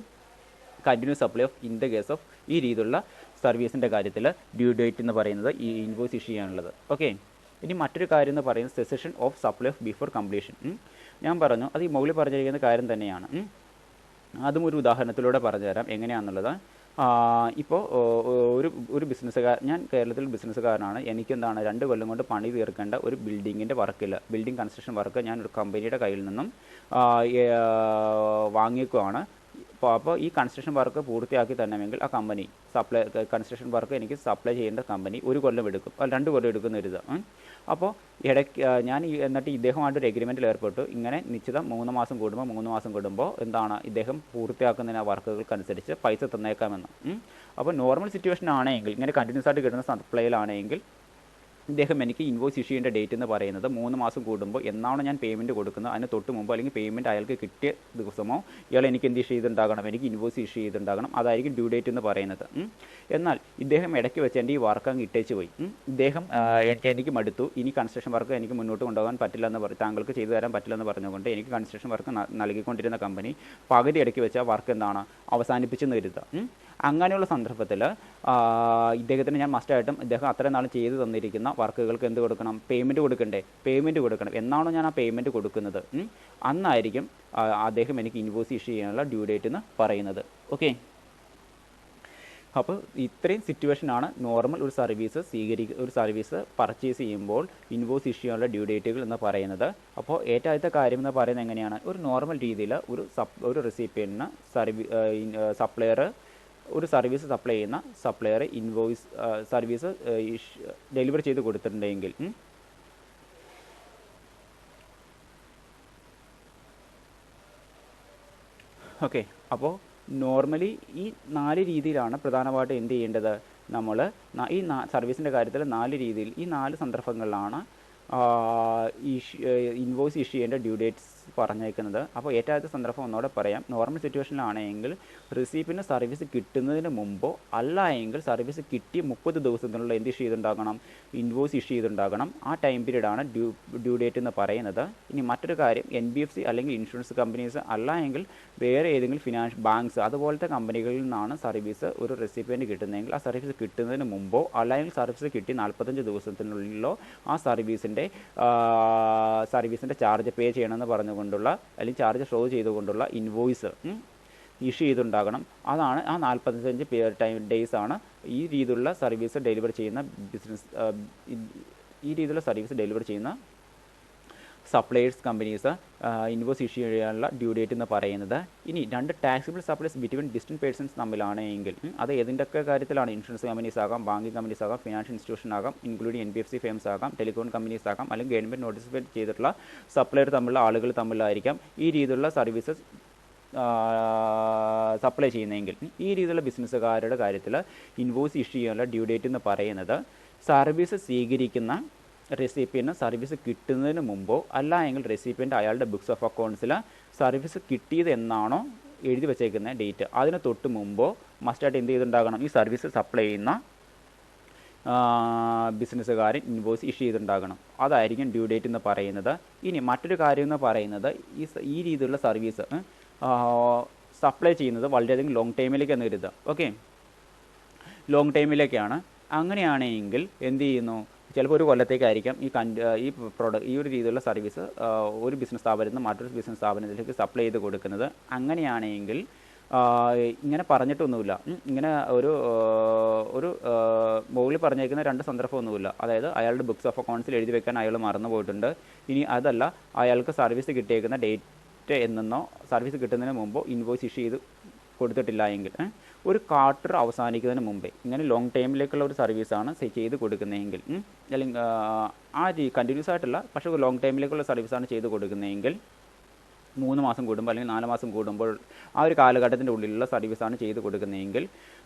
continuous supply of in the case of ഈ രീതിയിലുള്ള സർവീസിൻ്റെ കാര്യത്തിൽ ഡ്യൂ ഡേറ്റ് എന്ന് പറയുന്നത് ഈ ഇൻവോയ്സ് ഇഷ്യൂ ചെയ്യാനുള്ളത്. ഓക്കെ, ഇനി മറ്റൊരു കാര്യം എന്ന് പറയുന്നത് secession of supply of before completion. ഞാൻ പറഞ്ഞു അത് ഈ മുകളിൽ പറഞ്ഞിരിക്കുന്ന കാര്യം തന്നെയാണ്. അതും ഒരു ഉദാഹരണത്തിലൂടെ പറഞ്ഞുതരാം എങ്ങനെയാണെന്നുള്ളത്. ഇപ്പോൾ ഒരു ഞാൻ കേരളത്തിൽ ബിസിനസ്സുകാരനാണ്. എനിക്കെന്താണ് 2 കൊല്ലം കൊണ്ട് പണി തീർക്കേണ്ട ഒരു ബിൽഡിംഗ് കൺസ്ട്രക്ഷൻ വർക്ക് ഞാൻ ഒരു കമ്പനിയുടെ കയ്യിൽ നിന്നും വാങ്ങിക്കുകയാണ്. അപ്പോൾ ഈ കൺസ്ട്രക്ഷൻ വർക്ക് പൂർത്തിയാക്കി തരണമെങ്കിൽ ആ കമ്പനി കൺസ്ട്രക്ഷൻ വർക്ക് എനിക്ക് സപ്ലൈ ചെയ്യേണ്ട കമ്പനി 1 കൊല്ലം എടുക്കും, 2 കൊല്ലം എടുക്കുന്ന ഒരു ഇത്. അപ്പോൾ ഇടയ്ക്ക് ഞാൻ എന്നിട്ട് ഇദ്ദേഹമായിട്ട് ഒരു എഗ്രിമെൻറ്റിൽ ഏർപ്പെട്ടു. ഇങ്ങനെ നിശ്ചിത 3 മാസം കൂടുമ്പോൾ എന്താണ് ഇദ്ദേഹം പൂർത്തിയാക്കുന്നതിന് ആ വർക്കുകൾക്കനുസരിച്ച് പൈസ തന്നേക്കാമെന്ന്. അപ്പോൾ നോർമൽ സിറ്റുവേഷൻ ആണെങ്കിൽ ഇങ്ങനെ കണ്ടിന്യൂസ് ആയിട്ട് കിട്ടുന്ന സപ്ലൈയിലാണെങ്കിൽ ഇദ്ദേഹം എനിക്ക് ഇൻവോയ്സ് ഇഷ്യൂ ചെയ്യേണ്ട ഡേറ്റ് എന്ന് പറയുന്നത് 3 മാസം കൂടുമ്പോൾ എന്നാണ് ഞാൻ പേയ്മെൻറ്റ് കൊടുക്കുന്നത് അതിന് തൊട്ട് മുമ്പ് അല്ലെങ്കിൽ പേയ്മെൻറ്റ് അയാൾക്ക് കിട്ടിയ ദിവസമോ ഇയാൾ എനിക്ക് എന്ത് ഇഷ്യൂ ചെയ്തിട്ടുണ്ടാകണം, എനിക്ക് ഇൻവോയ്സ് ഇഷ്യൂ ചെയ്തിട്ടുണ്ടാകണം. അതായിരിക്കും ഡ്യൂ ഡേറ്റ് എന്ന് പറയുന്നത്. എന്നാൽ ഇദ്ദേഹം ഇടയ്ക്ക് വെച്ച് എൻ്റെ ഈ വർക്ക് അങ്ങ് ഇട്ടേച്ച് പോയി. ഇദ്ദേഹം എനിക്ക് മടുത്തു, ഇനി കൺസ്ട്രക്ഷൻ വർക്ക് എനിക്ക് മുന്നോട്ട് കൊണ്ടുപോകാൻ പറ്റില്ലെന്ന് താങ്കൾക്ക് ചെയ്തു തരാൻ പറ്റില്ലെന്ന് പറഞ്ഞുകൊണ്ട് എനിക്ക് കൺസ്ട്രക്ഷൻ വർക്ക് നൽകിക്കൊണ്ടിരുന്ന കമ്പനി പകുതി ഇടയ്ക്ക് വെച്ച് ആ വർക്ക് എന്താണ് അവസാനിപ്പിച്ചെന്ന് കരുതുക. അങ്ങനെയുള്ള സന്ദർഭത്തിൽ ഇദ്ദേഹത്തിന് ഞാൻ മസ്റ്റായിട്ടും ഇദ്ദേഹം അത്രയും നാൾ ചെയ്തു തന്നിരിക്കുന്ന വർക്കുകൾക്ക് എന്ത് കൊടുക്കണം, പേയ്മെൻറ്റ് കൊടുക്കണം. എന്നാണോ ഞാൻ ആ പേയ്മെൻറ്റ് കൊടുക്കുന്നത് അന്നായിരിക്കും അദ്ദേഹം എനിക്ക് ഇൻവോയ്സ് ഇഷ്യൂ ചെയ്യാനുള്ള ഡ്യൂ ഡേറ്റ് എന്ന് പറയുന്നത്. ഓക്കെ, അപ്പോൾ ഇത്രയും സിറ്റുവേഷനാണ് നോർമൽ ഒരു സർവീസ് പർച്ചേസ് ചെയ്യുമ്പോൾ ഇൻവോയ്സ് ഇഷ്യൂ ചെയ്യാനുള്ള ഡ്യൂ ഡേറ്റുകൾ എന്ന് പറയുന്നത്. അപ്പോൾ ഏറ്റവും ആദ്യത്തെ കാര്യം എന്ന് പറയുന്നത് എങ്ങനെയാണ്, ഒരു നോർമൽ രീതിയിൽ ഒരു റെസിപ്പിയന്റിന് സപ്ലയർ ഒരു സർവീസ് സപ്ലൈ ചെയ്യുന്ന സപ്ലയർ ഇൻവോയ്സ് സർവീസ് ഡെലിവർ ചെയ്ത് കൊടുത്തിട്ടുണ്ടെങ്കിൽ ഓക്കെ, അപ്പോൾ നോർമലി ഈ 4 രീതിയിലാണ് പ്രധാനമായിട്ട് എന്ത് ചെയ്യേണ്ടത്. നമ്മൾ ഈ സർവീസിൻ്റെ കാര്യത്തിൽ 4 രീതിയിൽ ഈ 4 സന്ദർഭങ്ങളിലാണ് ഇൻവോയ്സ് ഇഷ്യൂ ചെയ്യേണ്ട ഡ്യൂ ഡേറ്റ്സ് പറഞ്ഞേക്കുന്നത്. അപ്പോൾ ഏറ്റവും ആദ്യത്തെ സന്ദർഭം ഒന്നുകൂടെ പറയാം. നോർമൽ സിറ്റുവേഷനിലാണെങ്കിൽ റിസീപ്പിന് സർവീസ് കിട്ടുന്നതിന് മുമ്പോ അല്ല എങ്കിൽ സർവീസ് കിട്ടി 30 ദിവസത്തിനുള്ള എന്ത് ഇഷ്യൂ ചെയ്തുണ്ടാകണം, ഇൻവോയ്സ് ഇഷ്യൂ ചെയ്തുണ്ടാകണം. ആ ടൈം പീരീഡാണ് ഡ്യൂ ഡേറ്റ് എന്ന് പറയുന്നത്. ഇനി മറ്റൊരു കാര്യം, NBFC അല്ലെങ്കിൽ ഇൻഷുറൻസ് കമ്പനീസ് അല്ല എങ്കിൽ വേറെ ഏതെങ്കിലും ബാങ്ക്സ് അതുപോലത്തെ കമ്പനികളിൽ നിന്നാണ് സർവീസ് ഒരു റെസിപ്പിയൻ്റ് കിട്ടുന്നതെങ്കിൽ ആ സർവീസ് കിട്ടുന്നതിന് മുമ്പോ അല്ലെങ്കിൽ സർവീസ് കിട്ടി 45 ദിവസത്തിനുള്ളിലോ ആ സർവീസിൻ്റെ ചാർജ് പേ ചെയ്യണമെന്ന് പറഞ്ഞുകൊണ്ടുള്ള അല്ലെങ്കിൽ ചാർജ് ഷോ ചെയ്തുകൊണ്ടുള്ള ഇൻവോയ്സ് ഇഷ്യൂ ചെയ്തുണ്ടാകണം. അതാണ് ആ 45 ഡേയ്സാണ് ഈ രീതിയിലുള്ള സർവീസ് ഡെലിവർ ചെയ്യുന്ന സപ്ലയേഴ്സ് കമ്പനീസ് ഇൻവോയ്സ് ഇഷ്യൂ ചെയ്യാനുള്ള ഡ്യൂ ഡേറ്റ് എന്ന് പറയുന്നത്. ഇനി രണ്ട് taxable supplies between distinct persons തമ്മിലാണ് എങ്കിൽ അത് ഏതിൻ്റെയൊക്കെ കാര്യത്തിലാണ്, ഇൻഷുറൻസ് കമ്പനീസ് ആകാം, ബാങ്കിങ് കമ്പനീസ് ആകാം, ഫിനാൻഷ്യൽ ഇൻസ്റ്റിറ്റ്യൂഷൻ ആകാം, ഇൻക്ലൂഡിങ് NBFC ഫേംസ് ആകാം, ടെലികോം കമ്പനീസ് ആകാം, അല്ലെങ്കിൽ ഗവൺമെൻറ് നോട്ടിഫൈഡ് ചെയ്തിട്ടുള്ള സപ്ലയർ തമ്മിലുള്ള ആളുകൾ തമ്മിലായിരിക്കാം ഈ രീതിയിലുള്ള സർവീസസ് സപ്ലൈ ചെയ്യുന്നതെങ്കിൽ. ഈ രീതിയിലുള്ള ബിസിനസ്സുകാരുടെ കാര്യത്തിൽ ഇൻവോയ്സ് ഇഷ്യൂ ചെയ്യാനുള്ള ഡ്യൂ ഡേറ്റ് എന്ന് പറയുന്നത് സർവീസ് സ്വീകരിക്കുന്ന റെസിപ്പിയന് സർവീസ് കിട്ടുന്നതിന് മുമ്പോ അല്ല എങ്കിൽ റെസിപ്പിയൻ്റ് അയാളുടെ ബുക്സ് ഓഫ് അക്കൗണ്ട്സിൽ സർവീസ് കിട്ടിയത് എന്നാണോ എഴുതി വെച്ചേക്കുന്ന ഡേറ്റ് അതിന് തൊട്ട് മുമ്പോ മസ്റ്റായിട്ട് എന്ത് ചെയ്തിട്ടുണ്ടാകണം, ഈ സർവീസ് സപ്ലൈ ചെയ്യുന്ന ബിസിനസ്സുകാരൻ ഇൻവോയ്സ് ഇഷ്യൂ ചെയ്തിട്ടുണ്ടാകണം. അതായിരിക്കും ഡ്യൂ ഡേറ്റ് എന്ന് പറയുന്നത്. ഇനി മറ്റൊരു കാര്യം എന്ന് പറയുന്നത് ഈ രീതിയിലുള്ള സർവീസ് സപ്ലൈ ചെയ്യുന്നത് വളരെയധികം ലോങ് ടൈമിലേക്കാണ് കരുതുക. ഓക്കെ, ലോങ് ടൈമിലേക്കാണ്. അങ്ങനെയാണെങ്കിൽ എന്ത് ചെയ്യുന്നു, ചിലപ്പോൾ ഒരു കൊല്ലത്തേക്കായിരിക്കാം ഈ ഒരു രീതിയിലുള്ള സർവീസ് ഒരു ബിസിനസ് സ്ഥാപനത്തിൽ നിന്ന് മറ്റൊരു ബിസിനസ് സ്ഥാപനത്തിലേക്ക് സപ്ലൈ ചെയ്ത് കൊടുക്കുന്നത്. അങ്ങനെയാണെങ്കിൽ ഇങ്ങനെ പറഞ്ഞിട്ടൊന്നുമില്ല, ഇങ്ങനെ ഒരു മുകളിൽ പറഞ്ഞേക്കുന്ന രണ്ട് സന്ദർഭമൊന്നുമില്ല. അതായത് അയാളുടെ ബുക്സ് ഓഫ് അക്കൗണ്ട്സിൽ എഴുതി വെക്കാൻ അയാൾ മറന്നു പോയിട്ടുണ്ട്. ഇനി അതല്ല, അയാൾക്ക് സർവീസ് കിട്ടിയേക്കുന്ന ഡേറ്റ് എന്നോ സർവീസ് കിട്ടുന്നതിന് മുമ്പോ ഇൻവോയ്സ് ഇഷ്യൂ ചെയ്ത് കൊടുത്തിട്ടില്ല എങ്കിൽ ഒരു ക്വാർട്ടർ അവസാനിക്കുന്നതിന് മുമ്പേ ഇങ്ങനെ ലോങ് ടൈമിലേക്കുള്ള ഒരു സർവീസാണ് ചെയ്ത് കൊടുക്കുന്നതെങ്കിൽ, അല്ലെങ്കിൽ കണ്ടിന്യൂസ് ആയിട്ടല്ല, പക്ഷേ ഒരു ലോങ് ടൈമിലേക്കുള്ള സർവീസാണ് ചെയ്ത് കൊടുക്കുന്നതെങ്കിൽ 3 മാസം കൂടുമ്പോൾ അല്ലെങ്കിൽ 4 മാസം കൂടുമ്പോൾ ആ ഒരു കാലഘട്ടത്തിൻ്റെ ഉള്ളിലുള്ള സർവീസാണ് ചെയ്ത് കൊടുക്കുന്നതെങ്കിൽ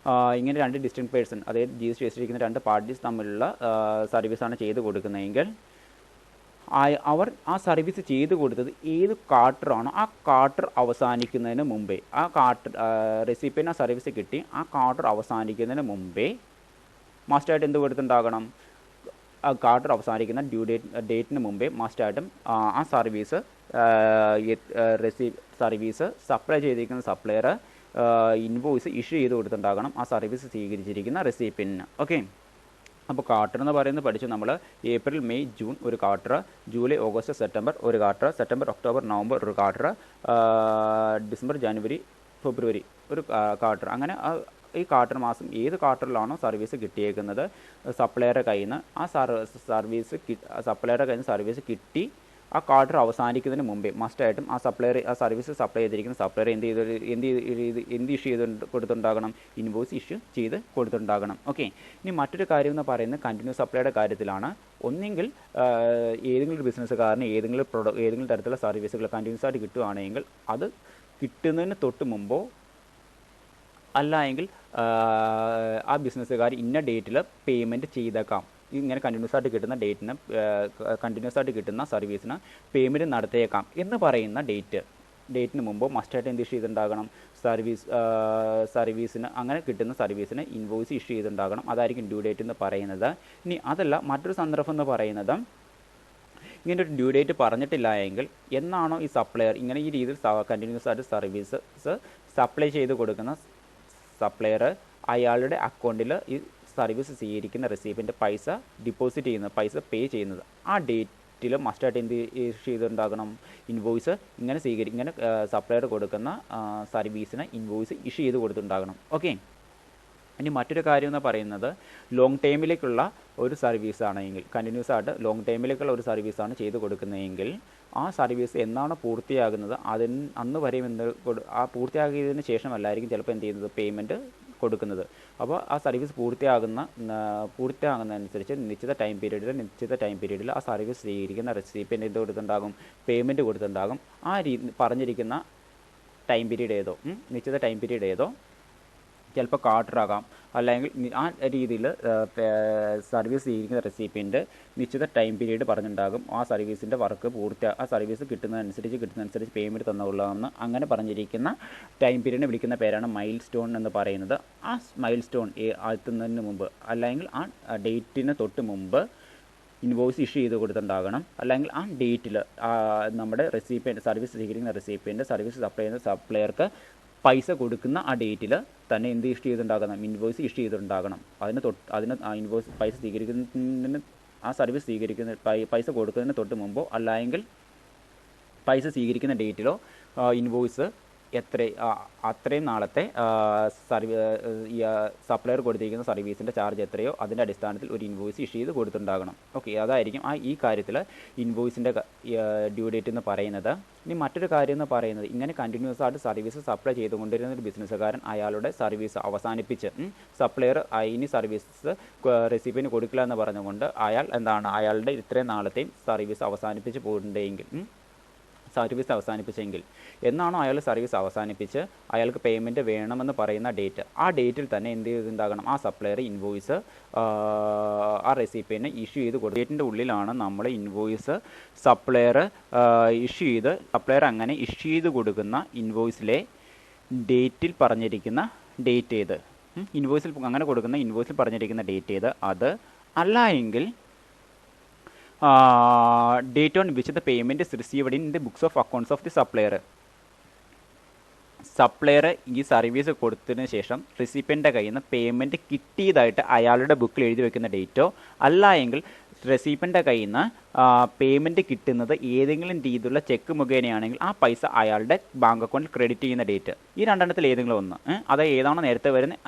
ഇങ്ങനെ രണ്ട് ഡിസ്റ്റിങ്ക്ട് പേഴ്സൺ, അതായത് GST രജിസ്റ്റർ രണ്ട് പാർട്ടീസ് തമ്മിലുള്ള സർവീസാണ് ചെയ്ത് കൊടുക്കുന്നതെങ്കിൽ അവർ ആ സർവീസ് ചെയ്ത് കൊടുത്തത് ഏത് ക്വാർട്ടറാണോ ആ ക്വാർട്ടർ അവസാനിക്കുന്നതിന് മുമ്പേ, ആ റെസിപ്പിയൻ്റ് ആ സർവീസ് കിട്ടി ആ ക്വാർട്ടർ അവസാനിക്കുന്നതിന് മുമ്പേ മസ്റ്റായിട്ട് എന്ത് കൊടുത്തിട്ടുണ്ടാകണം, ആ ക്വാർട്ടർ അവസാനിക്കുന്ന ഡേറ്റിന് മുമ്പേ മസ്റ്റായിട്ടും ആ സർവീസ് സപ്ലൈ ചെയ്തിരിക്കുന്ന സപ്ലയർ ഇൻവോയ്സ് ഇഷ്യൂ ചെയ്ത് കൊടുത്തിട്ടുണ്ടാകണം ആ സർവീസ് സ്വീകരിച്ചിരിക്കുന്ന റെസിപ്പിയൻറ്റിന്. ഓക്കെ, അപ്പോൾ ക്വാർട്ടർ എന്ന് പറയുന്നത് പഠിച്ചു നമ്മൾ. ഏപ്രിൽ, മെയ്, ജൂൺ ഒരു ക്വാർട്ടർ, ജൂലൈ, ഓഗസ്റ്റ്, സെപ്റ്റംബർ ഒരു ക്വാർട്ടർ, സെപ്റ്റംബർ, ഒക്ടോബർ, നവംബർ ഒരു ക്വാർട്ടർ, ഡിസംബർ, ജനുവരി, ഫെബ്രുവരി ഒരു ക്വാർട്ടർ. അങ്ങനെ ഈ ക്വാർട്ടർ മാസം ഏത് ക്വാർട്ടറിലാണോ സർവീസ് കിട്ടിയേക്കുന്നത് സപ്ലയറുടെ കയ്യിൽ നിന്ന് ആ സപ്ലയറുടെ കയ്യിൽ നിന്ന് സർവീസ് കിട്ടി ആ ക്വാർട്ടർ അവസാനിക്കുന്നതിന് മുമ്പേ മസ്റ്റായിട്ടും ആ സർവീസ് സപ്ലൈ ചെയ്തിരിക്കുന്ന സപ്ലയർ എന്ത് ഇഷ്യൂ ചെയ്ത് കൊടുത്തിട്ടുണ്ടാകണം, ഇൻവോയ്സ് ഇഷ്യൂ ചെയ്ത് കൊടുത്തിട്ടുണ്ടാകണം. ഓക്കെ, ഇനി മറ്റൊരു കാര്യം എന്ന് പറയുന്നത് കണ്ടിന്യൂസ് സപ്ലൈയുടെ കാര്യത്തിലാണ്. ഒന്നെങ്കിൽ ഏതെങ്കിലും ഒരു ബിസിനസ്സുകാരന് ഏതെങ്കിലും തരത്തിലുള്ള സർവീസുകൾ കണ്ടിന്യൂസ് ആയിട്ട് കിട്ടുകയാണെങ്കിൽ അത് കിട്ടുന്നതിന് തൊട്ട് മുമ്പോ അല്ല എങ്കിൽ ആ ബിസിനസ്സുകാർ ഇന്ന ഡേറ്റിൽ പേയ്മെൻറ്റ് ചെയ്തേക്കാം. ഇങ്ങനെ കണ്ടിന്യൂസ് ആയിട്ട് കിട്ടുന്ന സർവീസിന് പേയ്മെൻറ്റ് നടത്തിയേക്കാം എന്ന് പറയുന്ന ഡേറ്റിന് മുമ്പ് മസ്റ്റായിട്ട് എന്ത് ഇഷ്യൂ ചെയ്തിട്ടുണ്ടാകണം, സർവീസിന് അങ്ങനെ കിട്ടുന്ന സർവീസിന് ഇൻവോയ്സ് ഇഷ്യൂ ചെയ്തിട്ടുണ്ടാകണം. അതായിരിക്കും ഡ്യൂ ഡേറ്റ് എന്ന് പറയുന്നത്. ഇനി അതല്ല, മറ്റൊരു സന്ദർഭം എന്ന് പറയുന്നത് ഇങ്ങനെ ഒരു ഡ്യൂ ഡേറ്റ് പറഞ്ഞിട്ടില്ല എങ്കിൽ എന്നാണോ ഈ സപ്ലയർ ഇങ്ങനെ ഈ രീതിയിൽ കണ്ടിന്യൂസ് ആയിട്ട് സർവീസ് സപ്ലൈ ചെയ്ത് കൊടുക്കുന്ന സപ്ലയർ അയാളുടെ അക്കൗണ്ടിൽ ഈ സർവീസ് സ്വീകരിക്കുന്ന റെസിപ്പിൻ്റെ പൈസ ഡിപ്പോസിറ്റ് ചെയ്യുന്നത്, പൈസ പേ ചെയ്യുന്നത് ആ ഡേറ്റിൽ മസ്റ്റായിട്ട് എന്ത് ഇഷ്യൂ ചെയ്തിട്ടുണ്ടാകണം, ഇൻവോയ്സ് ഇങ്ങനെ സപ്ലയർ കൊടുക്കുന്ന സർവീസിന് ഇൻവോയ്സ് ഇഷ്യൂ ചെയ്ത് കൊടുത്തിട്ടുണ്ടാകണം. ഓക്കെ, ഇനി മറ്റൊരു കാര്യം എന്ന് പറയുന്നത് ലോങ് ടൈമിലേക്കുള്ള ഒരു സർവീസാണെങ്കിൽ കണ്ടിന്യൂസ് ആയിട്ട് ലോങ് ടൈമിലേക്കുള്ള ഒരു സർവീസാണ് ചെയ്ത് കൊടുക്കുന്നതെങ്കിൽ ആ സർവീസ് എന്നാണ് പൂർത്തിയാകുന്നത് അന്ന് വരെയും ആ പൂർത്തിയാക്കിയതിന് ശേഷമല്ലായിരിക്കും ചിലപ്പോൾ എന്ത് ചെയ്യുന്നത്, പേയ്മെൻറ്റ് കൊടുക്കുന്നത്. അപ്പോൾ ആ സർവീസ് പൂർത്തിയാകുന്നതനുസരിച്ച് നിശ്ചിത ടൈം പീരീഡിൽ ആ സർവീസ് സ്വീകരിക്കുന്ന റെസിപ്പിയൻ്റ് എന്ത് കൊടുത്തിട്ടുണ്ടാകും, പേയ്മെൻറ്റ് കൊടുത്തിട്ടുണ്ടാകും. ആ പറഞ്ഞിരിക്കുന്ന ടൈം പീരീഡ് ഏതോ നിശ്ചിത ടൈം പീരീഡ് ഏതോ ചിലപ്പോൾ ക്വാർട്ടർ ആകാം, അല്ലെങ്കിൽ ആ രീതിയിൽ സർവീസ് സ്വീകരിക്കുന്ന റെസിപ്പിയൻ്റ് നിശ്ചിത ടൈം പീരീഡ് പറഞ്ഞിട്ടുണ്ടാകും. ആ സർവീസിൻ്റെ വർക്ക് ആ സർവീസ് കിട്ടുന്നതനുസരിച്ച് പേയ്മെൻറ്റ് തന്നുകൊള്ളാമെന്ന് അങ്ങനെ പറഞ്ഞിരിക്കുന്ന ടൈം പീരീഡിനെ വിളിക്കുന്ന പേരാണ് മൈൽ സ്റ്റോൺ എന്ന് പറയുന്നത്. ആ മൈൽ സ്റ്റോൺ എത്തുന്നതിന് മുമ്പ് അല്ലെങ്കിൽ ആ ഡേറ്റിന് തൊട്ട് മുമ്പ് ഇൻവോയ്സ് ഇഷ്യൂ ചെയ്ത് കൊടുത്തിട്ടുണ്ടാകണം. അല്ലെങ്കിൽ ആ ഡേറ്റിൽ നമ്മുടെ സർവീസ് സ്വീകരിക്കുന്ന റെസിപ്പിയൻ്റ് സർവീസ് സപ്ലൈ ചെയ്യുന്ന സപ്ലയർക്ക് പൈസ കൊടുക്കുന്ന ആ ഡേറ്റിൽ തന്നെ എന്ത് ഇഷ്യൂ ചെയ്തിട്ടുണ്ടാകണം, ഇൻവോയ്സ് ഇഷ്യൂ ചെയ്തിട്ടുണ്ടാകണം. അതിന് ആ ഇൻവോയ്സ് പൈസ സ്വീകരിക്കുന്നതിന് ആ സർവീസ് പൈസ കൊടുക്കുന്നതിന് തൊട്ട് മുമ്പോ അല്ലെങ്കിൽ പൈസ സ്വീകരിക്കുന്ന ഡേറ്റിലോ ഇൻവോയ്സ് അത്രയും നാളത്തെ സപ്ലയർ കൊടുത്തിരിക്കുന്ന സർവീസിൻ്റെ ചാർജ് എത്രയോ അതിൻ്റെ അടിസ്ഥാനത്തിൽ ഒരു ഇൻവോയ്സ് ഇഷ്യൂ ചെയ്ത് കൊടുത്തിട്ടുണ്ടാകണം. ഓക്കെ, അതായിരിക്കും ഈ കാര്യത്തിൽ ഇൻവോയ്സിൻ്റെ ഡ്യൂ ഡേറ്റ് എന്ന് പറയുന്നത്. ഇനി മറ്റൊരു കാര്യം എന്ന് പറയുന്നത്, ഇങ്ങനെ കണ്ടിന്യൂസ് ആയിട്ട് സർവീസ് സപ്ലൈ ചെയ്തുകൊണ്ടിരുന്ന ഒരു ബിസിനസ്സുകാരൻ അയാളുടെ സർവീസ് അവസാനിപ്പിച്ച് സപ്ലയർ ഇനി സർവീസ് റെസിപ്പിന് കൊടുക്കില്ല എന്ന് പറഞ്ഞുകൊണ്ട് അയാളുടെ ഇത്രയും നാളത്തെയും സർവീസ് അവസാനിപ്പിച്ചെങ്കിൽ എന്നാണോ അയാൾ സർവീസ് അവസാനിപ്പിച്ച് അയാൾക്ക് പേയ്മെൻറ്റ് വേണമെന്ന് പറയുന്ന ഡേറ്റ്, ആ ഡേറ്റിൽ തന്നെ എന്ത് ചെയ്തിട്ടുണ്ടാകണം, ആ സപ്ലയർ ഇൻവോയ്സ് ആ റെസിപ്പിന് ഇഷ്യൂ ചെയ്ത് കൊടുക്കും. ഡേറ്റിൻ്റെ ഉള്ളിലാണ് നമ്മൾ ഇൻവോയ്സ് സപ്ലയർ അങ്ങനെ ഇഷ്യൂ ചെയ്ത് കൊടുക്കുന്ന ഇൻവോയ്സിലെ ഡേറ്റിൽ പറഞ്ഞിരിക്കുന്ന ഡേറ്റ് ഏത്, ഇൻവോയ്സിൽ പറഞ്ഞിരിക്കുന്ന ഡേറ്റ് ഏത്, അത് അല്ല എങ്കിൽ date on which the payment is received in the books of accounts of the supplier. Supplier ഈ സർവീസ് കൊടുത്തതിന് ശേഷം റെസിപ്പിയൻ്റെ കയ്യിൽ നിന്ന് പേയ്മെൻറ്റ് കിട്ടിയതായിട്ട് അയാളുടെ ബുക്കിൽ എഴുതി വെക്കുന്ന ഡേറ്റോ അല്ല എങ്കിൽ റെസിപ്പിയൻ്റെ കയ്യിൽ നിന്ന് പേയ്മെൻറ്റ് കിട്ടുന്നത് ഏതെങ്കിലും രീതിയിലുള്ള ചെക്ക് മുഖേനയാണെങ്കിൽ ആ പൈസ അയാളുടെ ബാങ്ക് അക്കൗണ്ടിൽ ക്രെഡിറ്റ് ചെയ്യുന്ന ഡേറ്റ്. ഈ രണ്ടെണ്ണത്തിൽ ഏതെങ്കിലും ഒന്ന്, അത് ഏതാണോ നേരത്തെ വരുന്നത്,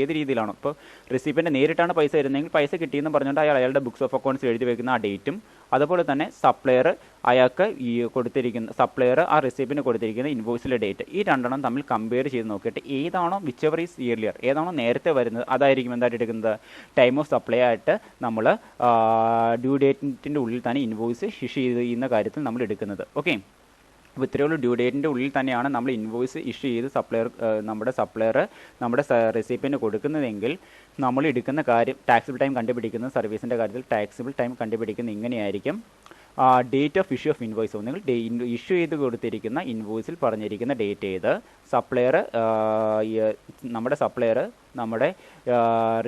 ഏത് രീതിയിലാണോ. ഇപ്പോൾ റെസിപ്പിയൻ്റെ നേരിട്ടാണ് പൈസ വരുന്നതെങ്കിൽ പൈസ കിട്ടിയെന്ന് പറഞ്ഞുകൊണ്ട് അയാളുടെ ബുക്സ് ഓഫ് അക്കൗണ്ട്സിൽ എഴുതി വെക്കുന്ന ആ ഡേറ്റും, അതുപോലെ തന്നെ സപ്ലയർ ആ റെസിപ്പിന് കൊടുത്തിരിക്കുന്ന ഇൻവോയ്സിലെ ഡേറ്റ്, ഈ രണ്ടെണ്ണം തമ്മിൽ കമ്പയർ ചെയ്ത് നോക്കിയിട്ട് ഏതാണോ വിച്ചെവർ ഈസ് ഇയർലിയർ, ഏതാണോ നേരത്തെ വരുന്നത് അതായിരിക്കും എന്തായിട്ട് എടുക്കുന്നത് ടൈം ഓഫ് സപ്ലൈ ആയിട്ട് നമ്മൾ ഡ്യൂ ഡേറ്റിൻ്റെ ഉള്ളിൽ തന്നെ ഇൻവോയ്സ് ഇഷ്യൂ ചെയ്യുന്ന കാര്യത്തിൽ നമ്മൾ എടുക്കുന്നത്. ഓക്കെ, അപ്പോൾ ഇത്രയുള്ള ഡ്യൂ ഡേറ്റിൻ്റെ ഉള്ളിൽ തന്നെയാണ് നമ്മൾ ഇൻവോയ്സ് ഇഷ്യൂ ചെയ്ത് നമ്മുടെ സപ്ലയർ നമ്മുടെ റെസിപ്പിന് കൊടുക്കുന്നതെങ്കിൽ നമ്മൾ എടുക്കുന്ന കാര്യം ടാക്സിബിൾ ടൈം കണ്ടുപിടിക്കുന്ന സർവീസിൻ്റെ കാര്യത്തിൽ ടാക്സിബിൾ ടൈം കണ്ടുപിടിക്കുന്ന ഇങ്ങനെയായിരിക്കും. Date of issue of invoice, നിങ്ങൾ ഇഷ്യൂ ചെയ്ത് കൊടുത്തിരിക്കുന്ന ഇൻവോയ്സിൽ പറഞ്ഞിരിക്കുന്ന ഡേറ്റ് ഏത്, നമ്മുടെ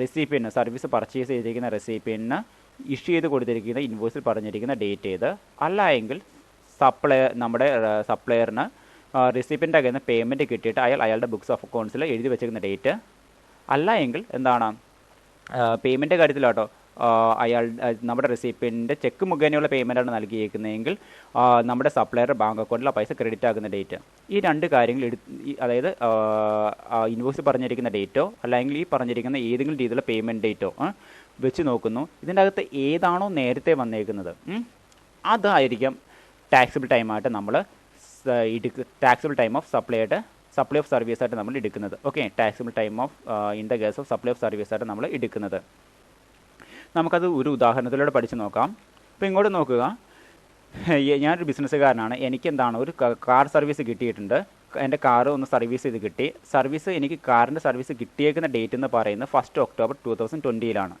റെസിപ്പിയന് സർവീസ് പർച്ചേസ് ചെയ്തിരിക്കുന്ന റെസിപ്പിയന് ഇഷ്യൂ ചെയ്ത് കൊടുത്തിരിക്കുന്ന ഇൻവോയ്സിൽ പറഞ്ഞിരിക്കുന്ന ഡേറ്റ് ഏത്, അല്ല എങ്കിൽ നമ്മുടെ സപ്ലയറിന് റെസിപ്പിയൻ്റെ കയ്യിൽ നിന്ന് പേയ്മെൻറ്റ് കിട്ടിയിട്ട് അയാളുടെ ബുക്സ് ഓഫ് അക്കൗണ്ട്സിൽ എഴുതി വെച്ചിരിക്കുന്ന ഡേറ്റ്, അല്ല എങ്കിൽ എന്താണ് പേയ്മെൻറ്റ് കാര്യത്തിലാട്ടോ നമ്മുടെ റെസിപ്പിയൻ്റെ ചെക്ക് മുഖേനയുള്ള പേയ്മെൻറ്റാണ് നൽകിയിരിക്കുന്നതെങ്കിൽ നമ്മുടെ സപ്ലയറുടെ ബാങ്ക് അക്കൗണ്ടിൽ ആ പൈസ ക്രെഡിറ്റ് ആകുന്ന ഡേറ്റ്. ഈ രണ്ട് കാര്യങ്ങൾ അതായത് ഇൻവോയ്സ് പറഞ്ഞിരിക്കുന്ന ഡേറ്റോ അല്ലെങ്കിൽ ഈ പറഞ്ഞിരിക്കുന്ന ഏതെങ്കിലും രീതിയിലുള്ള പേയ്മെൻറ്റ് ഡേറ്റോ വെച്ച് നോക്കുന്നു. ഇതിൻ്റെ അകത്ത് ഏതാണോ നേരത്തെ വന്നേക്കുന്നത് അതായിരിക്കും ടാക്സിബിൾ ടൈമായിട്ട് നമ്മൾ taxable time of supply of service ആയിട്ട് നമ്മൾ എടുക്കുന്നത്. Okay, taxable time of in the case of supply of service ആയിട്ട് നമ്മൾ എടുക്കുന്നത്. നമുക്കത് ഒരു ഉദാഹരണത്തിലൂടെ പഠിച്ച് നോക്കാം. ഇപ്പോൾ ഇങ്ങോട്ട് നോക്കുക, ഞാനൊരു ബിസിനസ്സുകാരനാണ്. എനിക്ക് ഒരു കാർ സർവീസ് കിട്ടിയിട്ടുണ്ട്. എൻ്റെ കാറ് ഒന്ന് സർവീസ് ചെയ്ത് കിട്ടി. എനിക്ക് കാറിൻ്റെ സർവീസ് കിട്ടിയേക്കുന്ന ഡേറ്റ് എന്ന് പറയുന്നത് 1 ഒക്ടോബർ 2020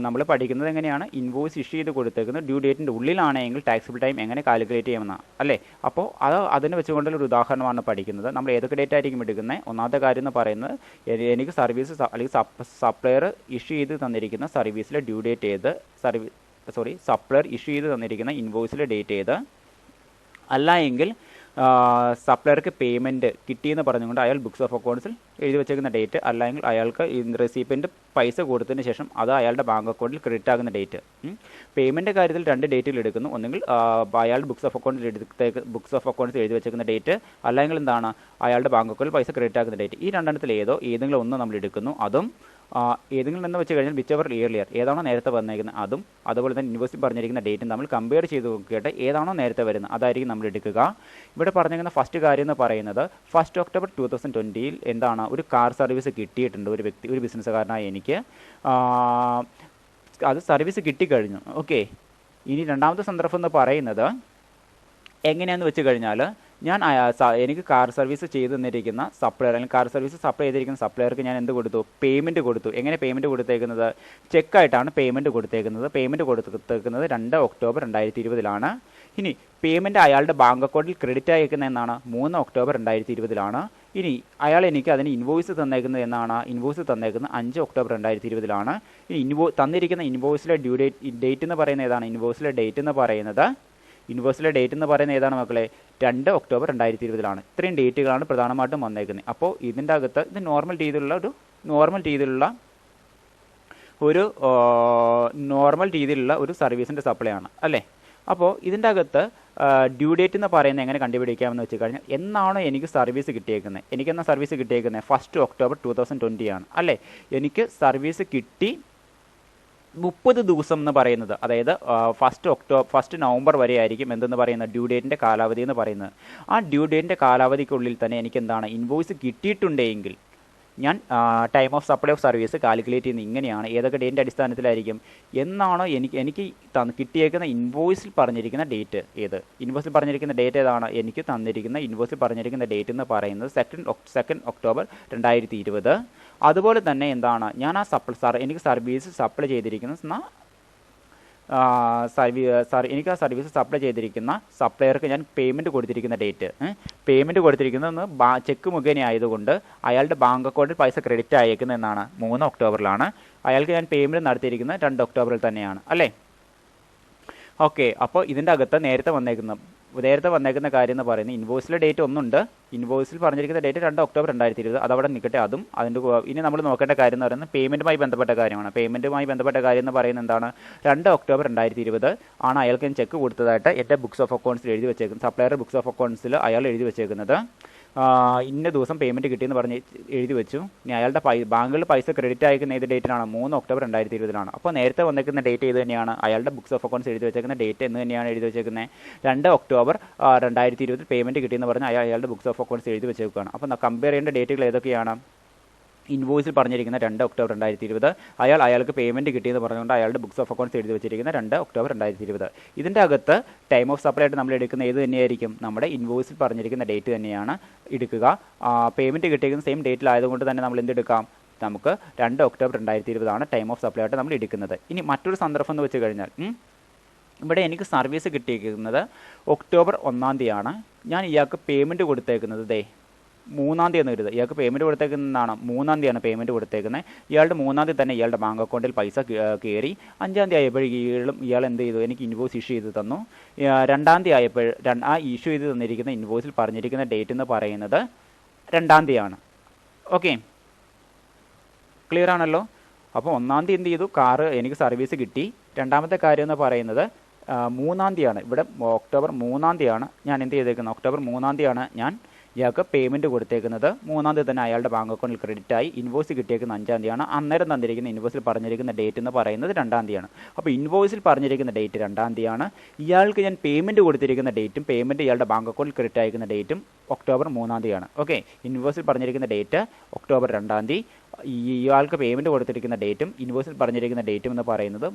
നമ്മൾ പഠിക്കുന്നത് എങ്ങനെയാണ്, ഇൻവോയ്സ് ഇഷ്യൂ ചെയ്ത് കൊടുത്തേക്കുന്നത് ഡ്യൂ ഡേറ്റിൻ്റെ ഉള്ളിലാണെങ്കിൽ ടാക്സിബിൾ ടൈം എങ്ങനെ കാൽക്കുലേറ്റ് ചെയ്യുമെന്നാണ് അല്ലേ. അപ്പോൾ അതിന് വെച്ചുകൊണ്ടുള്ള ഒരു ഉദാഹരണമാണ് പഠിക്കുന്നത്. നമ്മൾ ഏതൊക്കെ ഡേറ്റ് ആയിരിക്കും എടുക്കുന്നത്. ഒന്നാമത്തെ കാര്യം എന്ന് പറയുന്നത്, എനിക്ക് സർവീസ് അല്ലെങ്കിൽ സപ്ലയർ ഇഷ്യൂ ചെയ്ത് തന്നിരിക്കുന്ന സർവീസിലെ ഡ്യൂ ഡേറ്റ് ഏത്, സപ്ലയർ ഇഷ്യൂ ചെയ്ത് തന്നിരിക്കുന്ന ഇൻവോയ്സിലെ ഡേറ്റ് ഏത്, അല്ല എങ്കിൽ സപ്ലയർക്ക് പേയ്മെൻറ്റ് കിട്ടിയെന്ന് പറഞ്ഞുകൊണ്ട് അയാൾ ബുക്സ് ഓഫ് അക്കൗണ്ട്സിൽ എഴുതി വെച്ചേക്കുന്ന ഡേറ്റ്, അല്ലെങ്കിൽ അയാൾക്ക് റെസിപ്പിയൻ്റ് പൈസ കൊടുത്തതിന് ശേഷം അത് അയാളുടെ ബാങ്ക് അക്കൗണ്ടിൽ ക്രെഡിറ്റ് ആകുന്ന ഡേറ്റ്. പേയ്മെൻറ്റ് കാര്യത്തിൽ രണ്ട് ഡേറ്റുകൾ എടുക്കുന്നു. ഒന്നെങ്കിൽ അയാളുടെ ബുക്സ് ഓഫ് അക്കൗണ്ട്സിൽ എഴുതി വെച്ചേക്കുന്ന ഡേറ്റ്, അല്ലെങ്കിൽ അയാളുടെ ബാങ്ക് അക്കൗണ്ടിൽ പൈസ ക്രെഡിറ്റ് ആകുന്ന ഡേറ്റ്. ഈ രണ്ടെണ്ണത്തിൽ ഏതെങ്കിലും ഒന്ന് നമ്മൾ എടുക്കുന്നു. അതും ഏതെങ്കിലും എന്ന് വെച്ച് കഴിഞ്ഞാൽ വിച്ച് എവർ ഇയർലിയർ, ഏതാണോ നേരത്തെ വന്നേക്കുന്നത് അതും അതുപോലെ തന്നെ യൂണിവേഴ്സിറ്റി പറഞ്ഞിരിക്കുന്ന ഡേറ്റും നമ്മൾ കമ്പയർ ചെയ്ത് നോക്കിയിട്ട് ഏതാണോ നേരത്തെ വരുന്നത് അതായിരിക്കും നമ്മൾ എടുക്കുക. ഇവിടെ പറഞ്ഞിരിക്കുന്ന ഫസ്റ്റ് കാര്യം എന്ന് പറയുന്നത് 1 ഒക്ടോബർ 2020 ഒരു കാർ സർവീസ് കിട്ടിയിട്ടുണ്ട് ഒരു ബിസിനസ്സുകാരനായ എനിക്ക്. അത് സർവീസ് കിട്ടിക്കഴിഞ്ഞു. ഓക്കെ, ഇനി രണ്ടാമത്തെ സന്ദർഭം എന്ന് പറയുന്നത് എങ്ങനെയാണെന്ന് വെച്ച് കഴിഞ്ഞാൽ എനിക്ക് കാർ സർവീസ് ചെയ്ത് തന്നിരിക്കുന്ന സപ്ലയർ അല്ലെങ്കിൽ കാർ സർവീസ് സപ്ലൈ ചെയ്തിരിക്കുന്ന സപ്ലയർക്ക് ഞാൻ എന്ത് കൊടുത്തു? പേയ്മെൻറ്റ് കൊടുത്തു. എങ്ങനെ പേയ്മെൻറ്റ് കൊടുത്തേക്കുന്നത്? ചെക്കായിട്ടാണ് പേയ്മെൻറ്റ് കൊടുത്തേക്കുന്നത്. പേയ്മെൻറ്റ് കൊടുത്തേക്കുന്നത് 2 ഒക്ടോബർ 2020 ഇനി പേയ്മെൻറ്റ് അയാളുടെ ബാങ്ക് അക്കൗണ്ടിൽ ക്രെഡിറ്റ് അയക്കുന്ന എന്നാണ്? 3 ഒക്ടോബർ 2020 ഇനി അയാൾ എനിക്ക് അതിന് ഇൻവോയ്സ് തന്നേക്കുന്നത് എന്നാണ്? ഇൻവോയ്സ് തന്നേക്കുന്നത് 5 ഒക്ടോബർ 2020 ഇനി തന്നിരിക്കുന്ന ഇൻവോയ്സിലെ ഡേറ്റ് എന്ന് പറയുന്നത് ഏതാണ്? ഇൻവോയ്സിലെ ഡേറ്റ് എന്ന് പറയുന്നത് ഏതാണ് മക്കളെ? 2 ഒക്ടോബർ 2020 ഇത്രയും ഡേറ്റുകളാണ് പ്രധാനമായിട്ടും വന്നേക്കുന്നത്. അപ്പോൾ ഇതിൻ്റെ അകത്ത് ഇത് നോർമൽ രീതിയിലുള്ള ഒരു സർവീസിൻ്റെ സപ്ലൈ ആണ് അല്ലേ? അപ്പോൾ ഇതിൻ്റെ അകത്ത് ഡ്യൂ ഡേറ്റ് എന്ന് പറയുന്നത് എങ്ങനെ കണ്ടുപിടിക്കാമെന്ന് വെച്ച് കഴിഞ്ഞാൽ, എന്നാണോ എനിക്ക് സർവീസ് കിട്ടിയേക്കുന്നത്? എനിക്കെന്നാ സർവീസ് കിട്ടിയേക്കുന്നത്? 1 ഒക്ടോബർ 2020 അല്ലേ? എനിക്ക് സർവീസ് കിട്ടി 30 ദിവസം എന്ന് പറയുന്നത്, അതായത് 1 നവംബർ വരെ ആയിരിക്കും എന്തെന്ന് പറയുന്നത്? ഡ്യൂ ഡേറ്റിൻ്റെ കാലാവധി എന്ന് പറയുന്നത്. ആ ഡ്യൂ ഡേറ്റിൻ്റെ കാലാവധിക്കുള്ളിൽ തന്നെ എനിക്ക് എന്താണ്? ഇൻവോയ്സ് കിട്ടിയിട്ടുണ്ടെങ്കിൽ ഞാൻ time of supply of service calculate ചെയ്യുന്നത് ഇങ്ങനെയാണ്. ഏതൊക്കെ ഡേറ്റിൻ്റെ അടിസ്ഥാനത്തിലായിരിക്കും? എന്നാണോ എനിക്ക് കിട്ടിയേക്കുന്ന ഇൻവോയ്സിൽ പറഞ്ഞിരിക്കുന്ന ഡേറ്റ് ഏത്? ഇൻവോയ്സിൽ പറഞ്ഞിരിക്കുന്ന ഡേറ്റ് ഏതാണ്? എനിക്ക് തന്നിരിക്കുന്ന ഇൻവോയ്സിൽ പറഞ്ഞിരിക്കുന്ന ഡേറ്റ് എന്ന് പറയുന്നത് 2 ഒക്ടോബർ 2020. അതുപോലെ തന്നെ എന്താണ്? ഞാൻ എനിക്ക് സർവീസ് സപ്ലൈ ചെയ്തിരിക്കുന്ന എനിക്ക് ആ സർവീസ് സപ്ലൈ ചെയ്തിരിക്കുന്ന സപ്ലയർക്ക് ഞാൻ പേയ്മെൻറ്റ് കൊടുത്തിരിക്കുന്ന ഡേറ്റ്, പേയ്മെൻറ്റ് കൊടുത്തിരിക്കുന്നത് ചെക്ക് മുഖേന ആയതുകൊണ്ട് അയാളുടെ ബാങ്ക് അക്കൗണ്ടിൽ പൈസ ക്രെഡിറ്റ് അയക്കുന്നത് എന്നാണ്? 3 ഒക്ടോബറിലാണ്. അയാൾക്ക് ഞാൻ പേയ്മെൻറ്റ് നടത്തിയിരിക്കുന്നത് 2 ഒക്ടോബറിൽ തന്നെയാണ് അല്ലേ? ഓക്കെ. അപ്പോൾ ഇതിൻ്റെ അകത്ത് നേരത്തെ വന്നേക്കുന്ന കാര്യം എന്ന് പറയുന്നത് ഇൻവോയ്സിലെ ഡേറ്റ് ഒന്നുണ്ട്. ഇൻവോയ്സിൽ പറഞ്ഞിരിക്കുന്ന ഡേറ്റ് 2 ഒക്ടോബർ 2020. അതവിടെ നിൽക്കട്ടെ. ഇനി നമ്മൾ നോക്കേണ്ട കാര്യം എന്ന് പറയുന്നത് പേയ്മെൻറ്റുമായി ബന്ധപ്പെട്ട കാര്യമാണ്. പേയ്മെൻറ്റുമായി ബന്ധപ്പെട്ട കാര്യം എന്ന് പറയുന്നത് എന്താണ്? 2 ഒക്ടോബർ 2020 ആണ് അയാൾക്ക് ഞാൻ ചെക്ക് കൊടുത്തതായിട്ട് എൻ്റെ ബുക്സ് ഓഫ് അക്കൗണ്ട്സിൽ എഴുതി വെച്ചേക്കുന്നത്. സപ്ലയറുടെ ബുക്സ് ഓഫ് അക്കൗണ്ട്സിൽ അയാൾ എഴുതി വെച്ചേക്കുന്നത് ഇന്ന ദിവസം പേയ്മെൻറ്റ് കിട്ടിയെന്ന് പറഞ്ഞ് എഴുതി വെച്ചു. ഇനി അയാളുടെ ബാങ്കിൽ പൈസ ക്രെഡിറ്റ് അയക്കുന്ന ഏത് ഡേറ്റിനാണ്? 3 ഒക്ടോബർ 2020. അപ്പോൾ നേരത്തെ വന്നിരിക്കുന്ന ഡേറ്റ് ഏത് തന്നെയാണ്? അയാളുടെ ബുക്സ് ഓഫ് അക്കൗണ്ട്സ് എഴുതി വെച്ചേക്കുന്ന ഡേറ്റ് എന്ന് തന്നെയാണ് എഴുതി വെച്ചേക്കുന്നത്. 2 ഒക്ടോബർ 2020 പേയ്മെൻറ്റ് കിട്ടിയെന്ന് പറഞ്ഞാൽ അയാളുടെ ബുക്സ് ഓഫ് അക്കൗണ്ട്സ് എഴുതി വെച്ചേക്കുകയാണ്. അപ്പോൾ കമ്പയർ ചെയ്യേണ്ട ഡേറ്റുകൾ ഏതൊക്കെയാണ്? ഇൻവോയ്സിൽ പറഞ്ഞിരിക്കുന്ന 2 ഒക്ടോബർ 2020, അയാൾക്ക് പേയ്മെൻറ്റ് കിട്ടിയെന്ന് പറഞ്ഞുകൊണ്ട് അയാളുടെ ബുക്സ് ഓഫ് അക്കൗണ്ട്സ് എഴുതി വെച്ചിരിക്കുന്ന 2 ഒക്ടോബർ 2020. ഇതിൻ്റെ അകത്ത് ടൈം ഓഫ് സപ്ലൈ ആയിട്ട് നമ്മൾ എടുക്കുന്ന ഏത് തന്നെയായിരിക്കും? നമ്മുടെ ഇൻവോയ്സിൽ പറഞ്ഞിരിക്കുന്ന ഡേറ്റ് തന്നെയാണ് എടുക്കുക. പേയ്മെൻറ്റ് കിട്ടിയിരിക്കുന്ന സെയിം ഡേറ്റിലായതുകൊണ്ട് തന്നെ നമ്മൾ എന്തെടുക്കാം? നമുക്ക് 2 ഒക്ടോബർ 2020 ടൈം ഓഫ് സപ്ലൈ ആയിട്ട് നമ്മൾ എടുക്കുന്നത്. ഇനി മറ്റൊരു സന്ദർഭം എന്ന് വെച്ച് കഴിഞ്ഞാൽ, ഇവിടെ എനിക്ക് സർവീസ് കിട്ടിയിരിക്കുന്നത് ഒക്ടോബർ 1 ഞാൻ ഇയാൾക്ക് പേയ്മെൻറ്റ് കൊടുത്തേക്കുന്നത് 3 എന്ന് കരുതുക. ഇയാൾക്ക് പേയ്മെൻറ്റ് കൊടുത്തേക്കുന്നതാണ് 3 പേയ്മെൻറ്റ് കൊടുത്തേക്കുന്നത്. ഇയാളുടെ 3 തന്നെ ഇയാളുടെ ബാങ്ക് അക്കൗണ്ടിൽ പൈസ കയറി. 5 ആയപ്പോഴും ഇയാൾ എന്ത് ചെയ്തു? എനിക്ക് ഇൻവോയ്സ് ഇഷ്യൂ ചെയ്ത് തന്നു. 2 ആയപ്പോൾ ആ ഇഷ്യൂ ചെയ്ത് തന്നിരിക്കുന്ന ഇൻവോയ്സിൽ പറഞ്ഞിരിക്കുന്ന ഡേറ്റ് എന്ന് പറയുന്നത് 2 ഓക്കെ, ക്ലിയർ ആണല്ലോ? അപ്പോൾ 1 എന്ത് ചെയ്തു? കാറ് എനിക്ക് സർവീസ് കിട്ടി. രണ്ടാമത്തെ കാര്യം എന്ന് പറയുന്നത് 3 ഇവിടെ ഒക്ടോബർ 3 ഞാൻ എന്ത് ചെയ്തേക്കുന്നത്? ഒക്ടോബർ 3 ഞാൻ ഇയാൾക്ക് പേയ്മെൻറ്റ് കൊടുത്തേക്കുന്നത്. 3 തന്നെ അയാളുടെ ബാങ്ക് അക്കൗണ്ടിൽ ക്രെഡിറ്റ് ആയി. ഇൻവോയ്സ് കിട്ടിയേക്കുന്ന 5 അന്നേരം തന്നിരിക്കുന്ന ഇൻവോയ്സിൽ പറഞ്ഞിരിക്കുന്ന ഡേറ്റ് എന്ന് പറയുന്നത് 2 അപ്പോൾ ഇൻവോയ്സിൽ പറഞ്ഞിരിക്കുന്ന ഡേറ്റ് 2 ഇയാൾക്ക് ഞാൻ പേയ്മെൻറ്റ് കൊടുത്തിരിക്കുന്ന ഡേറ്റും പേയ്മെൻറ്റ് ഇയാളുടെ ബാങ്ക് അക്കൗണ്ടിൽ ക്രെഡിറ്റ് അയക്കുന്ന ഡേറ്റും ഒക്ടോബർ 3 ഓക്കെ. ഇൻവോയ്സിൽ പറഞ്ഞിരിക്കുന്ന ഡേറ്റ് ഒക്ടോബർ 2, ഇയാൾക്ക് പേയ്മെൻറ്റ് കൊടുത്തിരിക്കുന്ന ഡേറ്റും ഇൻവോയ്സിൽ പറഞ്ഞിരിക്കുന്ന ഡേറ്റും എന്ന് പറയുന്നത്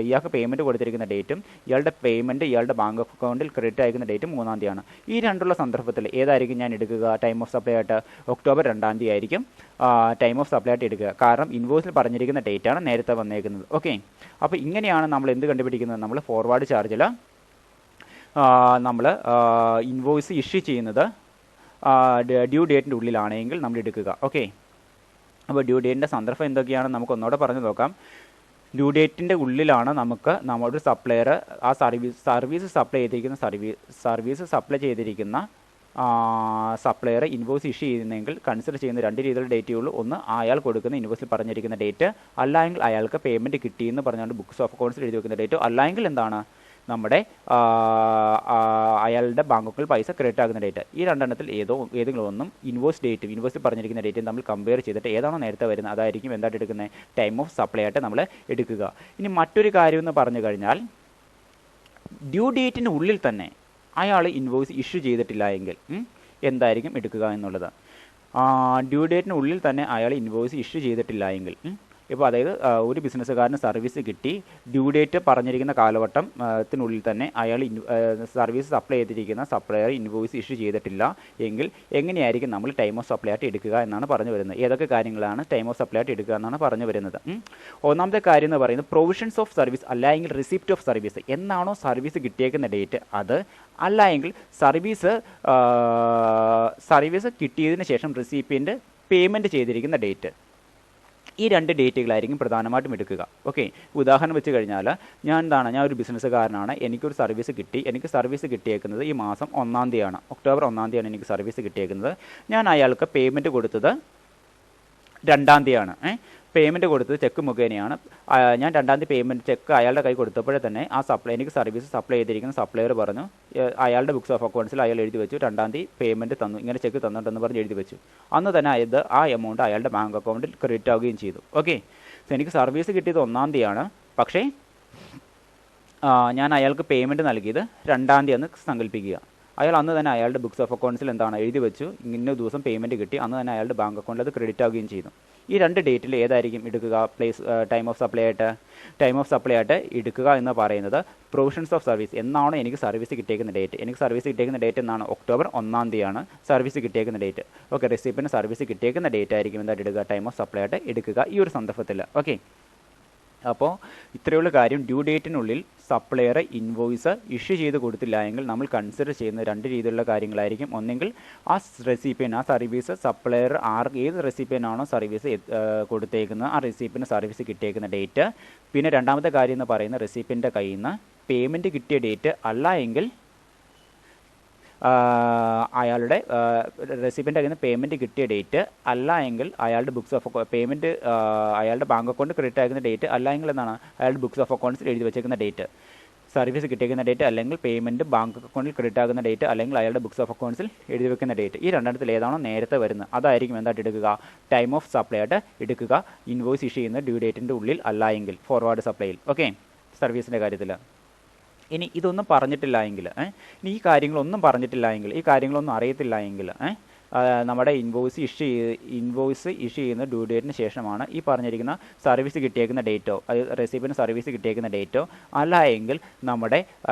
ഇയാൾക്ക് പേയ്മെൻറ്റ് കൊടുത്തിരിക്കുന്ന ഡേറ്റും ഇയാളുടെ പേയ്മെൻറ്റ് ഇയാളുടെ ബാങ്ക് അക്കൗണ്ടിൽ ക്രെഡിറ്റ് അയക്കുന്ന ഡേറ്റും 3 ഈ രണ്ടുള്ള സന്ദർഭത്തിൽ ഏതായിരിക്കും ഞാൻ എടുക്കുക? ടൈം ഓഫ് സപ്ലൈ ആയിട്ട് ഒക്ടോബർ 2 ആയിരിക്കും ടൈം ഓഫ് സപ്ലൈ ആയിട്ട് എടുക്കുക. കാരണം ഇൻവോയ്സിൽ പറഞ്ഞിരിക്കുന്ന ഡേറ്റാണ് നേരത്തെ വന്നേക്കുന്നത്. ഓക്കെ. അപ്പോൾ ഇങ്ങനെയാണ് നമ്മൾ എന്ത് കണ്ടുപിടിക്കുന്നത്? നമ്മൾ ഫോർവേഡ് ചാർജിൽ നമ്മൾ ഇൻവോയ്സ് ഇഷ്യൂ ചെയ്യുന്നത് ഡ്യൂ ഡേറ്റിൻ്റെ ഉള്ളിലാണെങ്കിൽ നമ്മൾ എടുക്കുക. ഓക്കെ. അപ്പോൾ ഡ്യൂ ഡേറ്റിൻ്റെ സന്ദർഭം എന്തൊക്കെയാണെന്ന് നമുക്ക് ഒന്നുകൂടെ പറഞ്ഞു നോക്കാം. ഡ്യൂ ഡേറ്റിൻ്റെ ഉള്ളിലാണ് നമ്മുടെ സപ്ലയർ ആ സർവീസ് സപ്ലൈ ചെയ്തിരിക്കുന്ന സപ്ലയർ ഇൻവോയ്സ് ഇഷ്യൂ ചെയ്യുന്നെങ്കിൽ കൺസിഡർ ചെയ്യുന്ന 2 രീതിയിലുള്ള ഡേറ്റേ ഉള്ളൂ. ഒന്ന്, അയാൾ കൊടുക്കുന്ന ഇൻവോയ്സിൽ പറഞ്ഞിരിക്കുന്ന ഡേറ്റ്, അല്ലെങ്കിൽ അയാൾക്ക് പേയ്മെൻറ്റ് കിട്ടിയെന്ന് പറഞ്ഞുകൊണ്ട് ബുക്സ് ഓഫ് അക്കൗണ്ട്സിൽ എഴുതി വെക്കുന്ന ഡേറ്റ്, അല്ലെങ്കിൽ എന്താണ് നമ്മുടെ അയാളുടെ ബാങ്ക് അക്കൗണ്ടിൽ പൈസ ക്രെഡിറ്റ് ആകുന്ന ഡേറ്റ്. ഈ രണ്ടെണ്ണത്തിൽ ഏതെങ്കിലും ഒന്നും ഇൻവോയ്സിൽ പറഞ്ഞിരിക്കുന്ന ഡേറ്റും നമ്മൾ കമ്പയർ ചെയ്തിട്ട് ഏതാണോ നേരത്തെ വരുന്നത് അതായിരിക്കും എന്തായിട്ട് എടുക്കുന്നത്? ടൈം ഓഫ് സപ്ലൈ ആയിട്ട് നമ്മൾ എടുക്കുക. ഇനി മറ്റൊരു കാര്യം എന്ന് പറഞ്ഞു കഴിഞ്ഞാൽ, ഡ്യൂ ഡേറ്റിന് ഉള്ളിൽ തന്നെ അയാൾ ഇൻവോയ്സ് ഇഷ്യൂ ചെയ്തിട്ടില്ല എങ്കിൽ എന്തായിരിക്കും എടുക്കുക എന്നുള്ളത്. ഡ്യൂ ഡേറ്റിന് ഉള്ളിൽ തന്നെ അയാൾ ഇൻവോയ്സ് ഇഷ്യൂ ചെയ്തിട്ടില്ല എങ്കിൽ ഇപ്പോൾ അതായത് ഒരു ബിസിനസ്സുകാരന് സർവീസ് കിട്ടി, ഡ്യൂ ഡേറ്റ് പറഞ്ഞിരിക്കുന്ന കാലഘട്ടത്തിനുള്ളിൽ തന്നെ അയാൾ സർവീസ് സപ്ലൈ ചെയ്തിരിക്കുന്ന സപ്ലയർ ഇൻവോയ്സ് ഇഷ്യൂ ചെയ്തിട്ടില്ല എങ്കിൽ എങ്ങനെയായിരിക്കും നമ്മൾ ടൈം ഓഫ് സപ്ലൈ ആയിട്ട് എടുക്കുക എന്നാണ് പറഞ്ഞു വരുന്നത്. ഏതൊക്കെ കാര്യങ്ങളാണ് ടൈം ഓഫ് സപ്ലൈ ആയിട്ട് എടുക്കുക എന്നാണ് പറഞ്ഞു വരുന്നത്. ഒന്നാമത്തെ കാര്യം എന്ന് പറയുന്നത് പ്രൊവിഷൻസ് ഓഫ് സർവീസ്, അല്ലെങ്കിൽ റിസിപ്റ്റ് ഓഫ് സർവീസ്. എന്നാണോ സർവീസ് കിട്ടിയേക്കുന്ന ഡേറ്റ് അത്, അല്ല എങ്കിൽ സർവീസ് കിട്ടിയതിന് ശേഷം റെസിപ്പിയൻ്റ് പേയ്മെൻറ്റ് ചെയ്തിരിക്കുന്ന ഡേറ്റ്. ഈ രണ്ട് ഡേറ്റുകളായിരിക്കും പ്രധാനമായിട്ടും എടുക്കുക. ഓക്കെ, ഉദാഹരണം വെച്ച് കഴിഞ്ഞാൽ ഞാൻ ഒരു ബിസിനസ്സുകാരനാണ്, എനിക്കൊരു സർവീസ് കിട്ടി. എനിക്ക് സർവീസ് കിട്ടിയേക്കുന്നത് ഈ മാസം 1-ാം തീയതിയാണ്, ഒക്ടോബർ 1-ാം തീയതിയാണ് എനിക്ക് സർവീസ് കിട്ടിയേക്കുന്നത്. ഞാൻ അയാൾക്ക് പേയ്മെൻറ്റ് കൊടുത്തത് 2-ാം തീയതിയാണ്. പേയ്മെൻറ്റ് കൊടുത്തത് ചെക്ക് മുഖേനയാണ്. ഞാൻ 2-ാം തീയതി പേയ്മെൻറ്റ് ചെക്ക് അയാളുടെ കൈ കൊടുത്തപ്പോഴേ തന്നെ എനിക്ക് സർവീസ് സപ്ലൈ ചെയ്തിരിക്കുന്ന സപ്ലയർ പറഞ്ഞു, അയാളുടെ ബുക്സ് ഓഫ് അക്കൗണ്ട്സിൽ അയാൾ എഴുതി വെച്ചു 2-ാം തീയതി പേയ്മെൻറ്റ് തന്നു, ഇങ്ങനെ ചെക്ക് തന്നിട്ടെന്ന് പറഞ്ഞ് എഴുതി വെച്ചു. അന്ന് തന്നെ ആ എമൗണ്ട് അയാളുടെ ബാങ്ക് അക്കൗണ്ടിൽ ക്രെഡിറ്റ് ആവുകയും ചെയ്തു. ഓക്കെ, സോ എനിക്ക് സർവീസ് കിട്ടിയത് 1-ാം തീയതിയാണ്, പക്ഷേ ഞാൻ അയാൾക്ക് പേയ്മെൻറ്റ് നൽകിയത് 2-ാം തീയതി എന്ന് സങ്കല്പിക്കുക. അയാൾ അന്ന് തന്നെ അയാളുടെ ബുക്സ് ഓഫ് അക്കൗണ്ട്സിൽ എഴുതി വെച്ചു, ഇന്ന ദിവസം പേയ്മെൻറ്റ് കിട്ടി, അന്ന് തന്നെ അയാളുടെ ബാങ്ക് അക്കൗണ്ടിൽ അത് ക്രെഡിറ്റ് ആവുകയും ചെയ്തു. ഈ രണ്ട് ഡേറ്റിൽ ഏതായിരിക്കും എടുക്കുക ടൈം ഓഫ് സപ്ലൈ ആയിട്ട് എടുക്കുക എന്ന് പറയുന്നത് പ്രൊവിഷൻസ് ഓഫ് സർവീസ്. എന്നാണോ എനിക്ക് സർവീസ് കിട്ടിയേക്കുന്ന ഡേറ്റ്, എനിക്ക് സർവീസ് കിട്ടിയേക്കുന്ന ഡേറ്റ് എന്നാണ് ഒക്ടോബർ 1-ാം തീയതിയാണ് സർവീസ് കിട്ടിയേക്കുന്ന ഡേറ്റ്. ഓക്കെ, റെസിപ്പിന് സർവീസ് കിട്ടിയേക്കുന്ന ഡേറ്റ് ആയിരിക്കും എന്തായിട്ട് എടുക്കുക, ടൈം ഓഫ് സപ്ലൈ ആയിട്ട് എടുക്കുക ഈ ഒരു സന്ദർഭത്തിൽ. ഓക്കെ, അപ്പോൾ ഇത്രയുള്ള കാര്യം. ഡ്യൂ ഡേറ്റിനുള്ളിൽ സപ്ലയർ ഇൻവോയ്സ് ഇഷ്യൂ ചെയ്ത് കൊടുത്തില്ല എങ്കിൽ നമ്മൾ കൺസിഡർ ചെയ്യുന്ന രണ്ട് രീതിയിലുള്ള കാര്യങ്ങളായിരിക്കും. ഒന്നെങ്കിൽ ആ സർവീസ് സപ്ലയർ ഏത് റെസിപ്പിയനാണോ സർവീസ് കൊടുത്തേക്കുന്നത് ആ റെസിപ്പിന് സർവീസ് കിട്ടിയേക്കുന്ന ഡേറ്റ്. പിന്നെ രണ്ടാമത്തെ കാര്യം എന്ന് പറയുന്ന റെസിപ്പിൻ്റെ കയ്യിൽ നിന്ന് പേയ്മെൻറ്റ് കിട്ടിയ ഡേറ്റ്, അല്ല എങ്കിൽ അയാളുടെ റെസിപ്പിൻ്റെ കയ്യിൽ നിന്ന് പേയ്മെൻറ്റ് കിട്ടിയ ഡേറ്റ്, അല്ല എങ്കിൽ അയാളുടെ ബുക്സ് ഓഫ് പേയ്മെൻറ്റ് അയാളുടെ ബാങ്ക് അക്കൗണ്ട് ക്രെഡിറ്റ് ആകുന്ന ഡേറ്റ്, അല്ല എങ്കിൽ എന്താണ് അയാളുടെ ബുക്സ് ഓഫ് അക്കൗണ്ട്സിൽ എഴുതി വെച്ചേക്കുന്ന ഡേറ്റ്. സർവീസ് കിട്ടിയേക്കുന്ന ഡേറ്റ്, അല്ലെങ്കിൽ പേയ്മെൻറ്റ് ബാങ്ക് അക്കൗണ്ടിൽ ക്രെഡിറ്റ് ആകുന്ന ഡേറ്റ്, അല്ലെങ്കിൽ അയാളുടെ ബുക്സ് ഓഫ് അക്കൗണ്ട്സിൽ എഴുതി വെക്കുന്ന ഡേറ്റ്. ഈ രണ്ടെണ്ണത്തിൽ ഏതാണോ നേരത്തെ വരുന്നത് അതായിരിക്കും എന്തായിട്ട് എടുക്കുക, ടൈം ഓഫ് സപ്ലൈ ആയിട്ട് എടുക്കുക. ഇൻവോയ്സ് ഇഷ്യൂ ചെയ്യുന്ന ഡ്യൂ ഡേറ്റിൻ്റെ ഉള്ളിൽ അല്ല എങ്കിൽ ഫോർവേഡ് സപ്ലൈയിൽ. ഓക്കെ, സർവീസിൻ്റെ കാര്യത്തിൽ. ഇനി ഇതൊന്നും പറഞ്ഞിട്ടില്ല എങ്കിൽ, ഇനി ഈ കാര്യങ്ങളൊന്നും പറഞ്ഞിട്ടില്ല എങ്കിൽ, ഈ കാര്യങ്ങളൊന്നും അറിയത്തില്ല എങ്കിൽ നമ്മുടെ ഇൻവോയ്സ് ഇഷ്യൂ ചെയ്യുന്ന ഡ്യൂ ഡേറ്റിന് ശേഷമാണ് ഈ പറഞ്ഞിരിക്കുന്ന സർവീസ് കിട്ടിയേക്കുന്ന ഡേറ്റോ, അത് റെസിപ്പിന് സർവീസ് കിട്ടിയേക്കുന്ന ഡേറ്റോ, അല്ല എങ്കിൽ നമ്മുടെ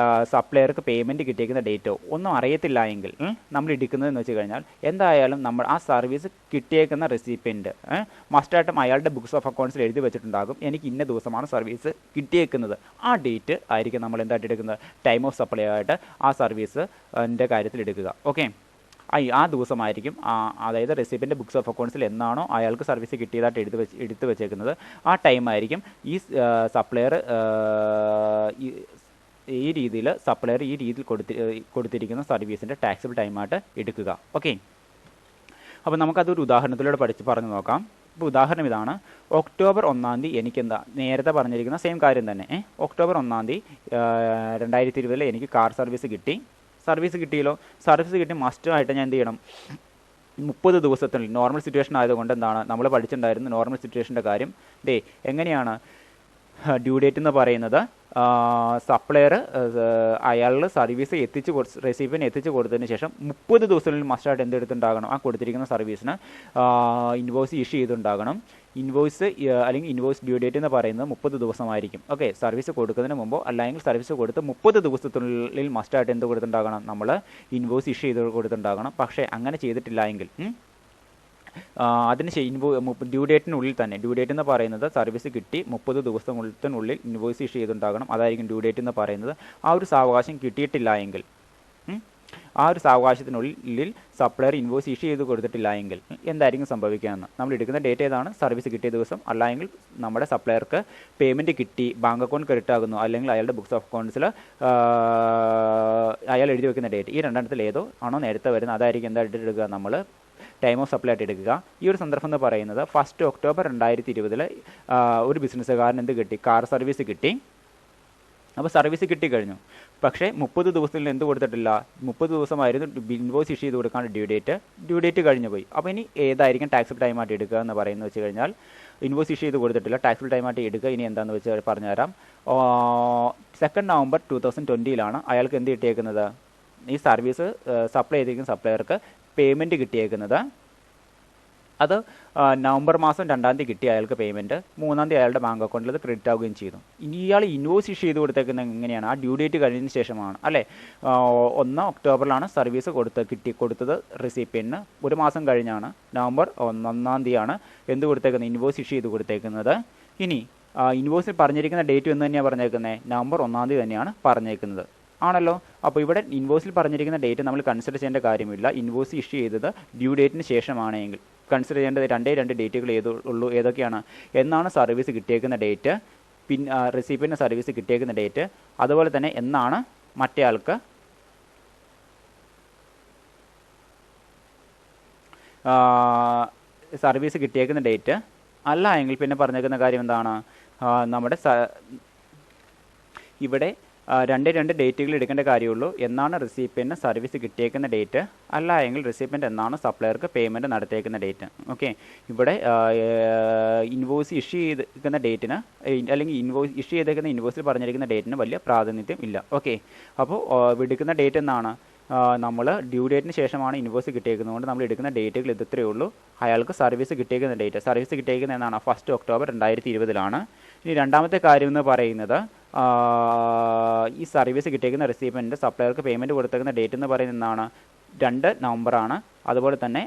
സപ്ലയർക്ക് പേയ്മെൻറ്റ് കിട്ടിയേക്കുന്ന ഡേറ്റോ ഒന്നും അറിയത്തില്ല എങ്കിൽ നമ്മൾ എടുക്കുന്നതെന്ന് വെച്ച് കഴിഞ്ഞാൽ എന്തായാലും നമ്മൾ ആ സർവീസ് കിട്ടിയേക്കുന്ന റെസിപ്പിയൻ്റ് മസ്റ്റായിട്ടും അയാളുടെ ബുക്സ് ഓഫ് അക്കൗണ്ട്സിൽ എഴുതി വെച്ചിട്ടുണ്ടാകും, എനിക്ക് ഇന്ന ദിവസമാണ് സർവീസ് കിട്ടിയേക്കുന്നത്. ആ ഡേറ്റ് ആയിരിക്കും നമ്മൾ എന്തായിട്ട് എടുക്കുന്നത്, ടൈം ഓഫ് സപ്ലൈ ആയിട്ട് ആ സർവീസിൻ്റെ കാര്യത്തിൽ എടുക്കുക. ഓക്കെ, ആ ദിവസമായിരിക്കും, അതായത് റെസിപ്പിൻ്റെ ബുക്സ് ഓഫ് അക്കൗണ്ട്സിൽ എന്നാണോ അയാൾക്ക് സർവീസ് കിട്ടിയതായിട്ട് എടുത്ത് വെച്ചേക്കുന്നത് ആ ടൈമായിരിക്കും ഈ സപ്ലയർ ഈ രീതിയിൽ കൊടുത്തിരിക്കുന്ന സർവീസിൻ്റെ ടാക്സബിൾ ടൈമായിട്ട് എടുക്കുക. ഓക്കെ, അപ്പോൾ നമുക്കതൊരു ഉദാഹരണത്തിലൂടെ പറഞ്ഞു നോക്കാം. ഇപ്പോൾ ഉദാഹരണം ഇതാണ്. ഒക്ടോബർ 1-ാം തീയതി എനിക്കെന്താ നേരത്തെ പറഞ്ഞിരിക്കുന്ന സെയിം കാര്യം തന്നെ. ഒക്ടോബർ 1-ാം തീയതി 2020 എനിക്ക് കാർ സർവീസ് കിട്ടി. സർവീസ് കിട്ടിയല്ലോ, സർവീസ് കിട്ടി മസ്റ്റായിട്ട് ഞാൻ എന്ത് ചെയ്യണം, 30 ദിവസത്തിനുള്ളിൽ, നോർമൽ സിറ്റുവേഷൻ ആയതുകൊണ്ട് എന്താണ് നമ്മൾ പഠിച്ചിട്ടുണ്ടായിരുന്നു നോർമൽ സിറ്റുവേഷൻ്റെ കാര്യം. എങ്ങനെയാണ് ഡ്യൂ ഡേറ്റ് എന്ന് പറയുന്നത്, സപ്ലയർ അയാളുടെ സർവീസ് റെസിപ്പിന് എത്തിച്ചു കൊടുത്തതിന് ശേഷം 30 ദിവസത്തിനുള്ളിൽ മസ്റ്റായിട്ട് എന്തെടുത്തുണ്ടാകണം, ആ കൊടുത്തിരിക്കുന്ന സർവീസിന് ഇൻവോയ്സ് ഇഷ്യൂ ചെയ്തുണ്ടാകണം. അല്ലെങ്കിൽ ഇൻവോയ്സ് ഡ്യൂ ഡേറ്റ് എന്ന് പറയുന്നത് 30 ദിവസമായിരിക്കും. ഓക്കെ, സർവീസ് കൊടുക്കുന്നതിന് മുമ്പോ അല്ലെങ്കിൽ സർവീസ് കൊടുത്ത് 30 ദിവസത്തിനുള്ളിൽ മസ്റ്റായിട്ട് എന്ത് കൊടുത്തിട്ടുണ്ടാകണം, നമ്മൾ ഇൻവോയ്സ് ഇഷ്യൂ ചെയ്ത് കൊടുത്തിട്ടുണ്ടാകണം. പക്ഷേ അങ്ങനെ ചെയ്തിട്ടില്ല എങ്കിൽ അതിന് ഡ്യൂ ഡേറ്റിനുള്ളിൽ തന്നെ, ഡ്യൂ ഡേറ്റ് എന്ന് പറയുന്നത് സർവീസ് കിട്ടി 30 ദിവസത്തിനുള്ളിൽ ഇൻവോയ്സ് ഇഷ്യൂ ചെയ്തിട്ടുണ്ടാകണം, അതായിരിക്കും ഡ്യൂ ഡേറ്റ് എന്ന് പറയുന്നത്. ആ ഒരു സാവകാശം കിട്ടിയിട്ടില്ല എങ്കിൽ, ആ ഒരു സാവകാശത്തിനുള്ളിൽ സപ്ലയർ ഇൻവോയ്സ് ഇഷ്യൂ ചെയ്ത് കൊടുത്തിട്ടില്ല എങ്കിൽ എന്തായിരിക്കും സംഭവിക്കുകയെന്ന്, നമ്മൾ എടുക്കുന്ന ഡേറ്റ് ഏതാണ്, സർവീസ് കിട്ടിയ ദിവസം, അല്ലെങ്കിൽ നമ്മുടെ സപ്ലയർക്ക് പേയ്മെൻറ്റ് കിട്ടി, ബാങ്ക് അക്കൗണ്ട് ക്രെഡിറ്റ് ആകുന്നു, അല്ലെങ്കിൽ അയാളുടെ ബുക്സ് ഓഫ് അക്കൗണ്ട്സിൽ അയാൾ എഴുതി വെക്കുന്ന ഡേറ്റ്. ഈ രണ്ടെണ്ണത്തിൽ ഏതോ ആണോ നേരത്തെ വരുന്നത് അതായിരിക്കും എന്തായിട്ട് എടുക്കുക, നമ്മൾ ടൈം ഓഫ് സപ്ലൈ ആയിട്ട് എടുക്കുക. ഈ ഒരു സന്ദർഭം എന്ന് പറയുന്നത് 1 ഒക്ടോബർ 2020 ഒരു ബിസിനസ്സുകാരൻ എന്ത് കിട്ടി, കാർ സർവീസ് കിട്ടി. അപ്പോൾ സർവീസ് കിട്ടിക്കഴിഞ്ഞു, പക്ഷേ 30 ദിവസത്തിൽ എന്ത് കൊടുത്തിട്ടില്ല, 30 ദിവസമായിരുന്നു ഇൻവോയ്സ് ഇഷ്യൂ ചെയ്ത് കൊടുക്കാൻ ഡ്യൂ ഡേറ്റ് കഴിഞ്ഞു പോയി. അപ്പോൾ ഇനി ഏതായിരിക്കും ടാക്സബിൾ ടൈമായിട്ട് എടുക്കുക എന്ന് പറയുന്നത് വെച്ച് കഴിഞ്ഞാൽ, ഇൻവോയ്സ് ഇഷ്യൂ ചെയ്ത് കൊടുത്തിട്ടില്ല, ടാക്സബിൾ ടൈമായിട്ട് എടുക്കുക. ഇനി എന്താണെന്ന് വെച്ചാൽ പറഞ്ഞുതരാം. 2 നവംബർ 2020 അയാൾക്ക് എന്ത് കിട്ടിയേക്കുന്നത്, ഈ സർവീസ് സപ്ലൈ ചെയ്തിരിക്കുന്ന സപ്ലയർക്ക് പേയ്മെൻറ്റ് കിട്ടിയേക്കുന്നത് അത് നവംബർ മാസം 2-ാം തീയതി കിട്ടിയ അയാൾക്ക് പേയ്മെൻറ്റ് 3-ാം തീയതി അയാളുടെ ബാങ്ക് അക്കൗണ്ടിൽ അത് ക്രെഡിറ്റ് ആവുകയും ചെയ്തു. ഇനി ഇയാൾ ഇൻവോയ്സ് ഇഷ്യൂ ചെയ്ത് കൊടുത്തേക്കുന്നത് എങ്ങനെയാണ്? ആ ഡ്യൂ ഡേറ്റ് കഴിഞ്ഞതിന് ശേഷമാണ് അല്ലേ. 1 ഒക്ടോബറിലാണ് സർവീസ് കൊടുത്തത് റെസിപ്പിയന്റിന്. ഒരു മാസം കഴിഞ്ഞാണ് നവംബർ 1-ാം തീയതിയാണ് എന്ത് കൊടുത്തേക്കുന്നത്? ഇൻവോയ്സ് ഇഷ്യൂ ചെയ്ത് കൊടുത്തേക്കുന്നത്. ഇനി ഇൻവോയ്സിൽ പറഞ്ഞിരിക്കുന്ന ഡേറ്റ് എന്ന് തന്നെയാണ് പറഞ്ഞേക്കുന്നത്, നവംബർ 1-ാം തീയതി തന്നെയാണ് പറഞ്ഞേക്കുന്നത് ആണല്ലോ. അപ്പോൾ ഇവിടെ ഇൻവോയ്സിൽ പറഞ്ഞിരിക്കുന്ന ഡേറ്റ് നമ്മൾ കൺസിഡർ ചെയ്യേണ്ട കാര്യമില്ല. ഇൻവോയ്സ് ഇഷ്യൂ ചെയ്തത് ഡ്യൂ ഡേറ്റിന് ശേഷമാണെങ്കിൽ കൺസിഡർ ചെയ്യേണ്ടത് 2 ഡേറ്റുകൾ ഉള്ളൂ. ഏതൊക്കെയാണ്? എന്നാണ് സർവീസ് കിട്ടിയേക്കുന്ന ഡേറ്റ്, പിന്നെ റെസിപ്പിയൻ്റ് സർവീസ് കിട്ടിയേക്കുന്ന ഡേറ്റ്, അതുപോലെ തന്നെ എന്നാണ് മറ്റേ ആൾക്ക് സർവീസ് കിട്ടിയേക്കുന്ന ഡേറ്റ്. അല്ല എങ്കിൽ പിന്നെ പറഞ്ഞേക്കുന്ന കാര്യം എന്താണ്? നമ്മുടെ ഇവിടെ 2 ഡേറ്റുകൾ എടുക്കേണ്ട കാര്യമുള്ളൂ. എന്നാണ് റെസിപ്പിയൻ്റ് സർവീസ് കിട്ടിയേക്കുന്ന ഡേറ്റ്, അല്ല എങ്കിൽ റെസിപ്പിയൻ്റ് എന്നാണ് സപ്ലയർക്ക് പേയ്മെൻറ്റ് നടത്തിയേക്കുന്ന ഡേറ്റ്. ഓക്കെ, ഇവിടെ ഇൻവോയ്സ് ഇഷ്യൂ ചെയ്തിരിക്കുന്ന ഡേറ്റിന് അല്ലെങ്കിൽ ഇഷ്യൂ ചെയ്തേക്കുന്ന ഇൻവോയ്സിൽ പറഞ്ഞിരിക്കുന്ന ഡേറ്റിന് വലിയ പ്രാതിനിധ്യം ഇല്ല. ഓക്കെ, അപ്പോൾ എടുക്കുന്ന ഡേറ്റ് എന്നാണ്? നമ്മൾ ഡ്യൂ ഡേറ്റിന് ശേഷമാണ് ഇൻവോയ്സ് കിട്ടിയേക്കുന്നതുകൊണ്ട് നമ്മൾ എടുക്കുന്ന ഡേറ്റുകൾ ഇത്രയേ ഉള്ളൂ. അയാൾക്ക് സർവീസ് കിട്ടിയേക്കുന്ന ഡേറ്റ്, സർവീസ് കിട്ടിയേക്കുന്നത് എന്നാണ്? 1 ഒക്ടോബർ 2020. ഇനി രണ്ടാമത്തെ കാര്യം എന്ന് പറയുന്നത്, ഈ സർവീസ് കിട്ടിയേക്കുന്ന റെസിപ്പിയൻ്റ് സപ്ലയർക്ക് പേയ്മെൻറ്റ് കൊടുത്തേക്കുന്ന ഡേറ്റ് എന്ന് പറയുന്നത് എന്നാണ്? 2 നവംബറാണ്. അതുപോലെ തന്നെ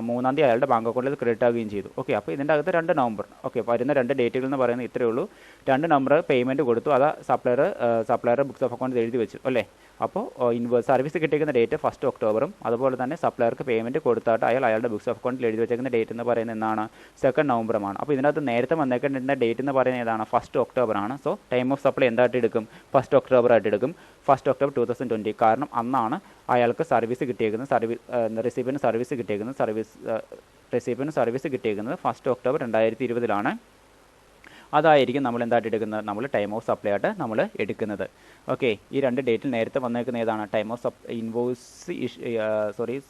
3-ാം തീയതി അയാളുടെ ബാങ്ക് അക്കൗണ്ടിൽ ക്രെഡിറ്റ് ആവുകയും ചെയ്തു. ഓക്കെ, അപ്പോൾ ഇതിൻ്റെ അകത്ത് 2 നവംബർ. ഓക്കെ, വരുന്ന 2 ഡേറ്റുകൾ എന്ന് പറയുന്നത് ഇത്രയേ ഉള്ളൂ. 2 നവംബർ പേയ്മെൻറ്റ് കൊടുത്തു, അത് സപ്ലയർ ബുക്സ് ഓഫ് അക്കൗണ്ടിൽ എഴുതി വെച്ചു അല്ലേ. അപ്പോൾ സർവീസ് കിട്ടിയേക്കുന്ന ഡേറ്റ് 1 ഒക്ടോബറും അതുപോലെ തന്നെ സപ്ലയർക്ക് പേയ്മെൻറ്റ് കൊടുത്തായിട്ട് അയാളുടെ ബുക്സ് ഓഫ് അക്കൗണ്ടിൽ എഴുതി വെച്ചേക്കുന്ന ഡേറ്റ് എന്ന് പറയുന്നത് എന്നാണ്? 2 നവംബറുമാണ്. അപ്പോൾ ഇതിനകത്ത് നേരത്തെ വന്നേക്കേണ്ട ഡേറ്റ് എന്ന് പറയുന്നത് ഏതാണ്? 1 ഒക്ടോബറാണ്. സോ ടൈം ഓഫ് സപ്ലൈ എന്തായിട്ട് എടുക്കും? 1 ഒക്ടോബർ ആയിട്ട് എടുക്കും. 1 ഒക്ടോബർ 2020. കാരണം അന്നാണ് അയാൾക്ക് സർവീസ് കിട്ടിയേക്കുന്നത്, റെസിപ്പിയൻ്റ് സർവീസ് കിട്ടിയേക്കുന്നത്. റെസിപ്പിയൻ്റ് സർവീസ് കിട്ടിയേക്കുന്നത് 1 ഒക്ടോബർ 2020. അതായിരിക്കും നമ്മൾ എന്തായിട്ട് എടുക്കുന്നത്? നമ്മൾ ടൈം ഓഫ് സപ്ലൈ ആയിട്ട് നമ്മൾ എടുക്കുന്നത്. ഓക്കെ, ഈ 2 ഡേറ്റിൽ നേരത്തെ വന്നേക്കുന്ന ഏതാണ്? ടൈം ഓഫ്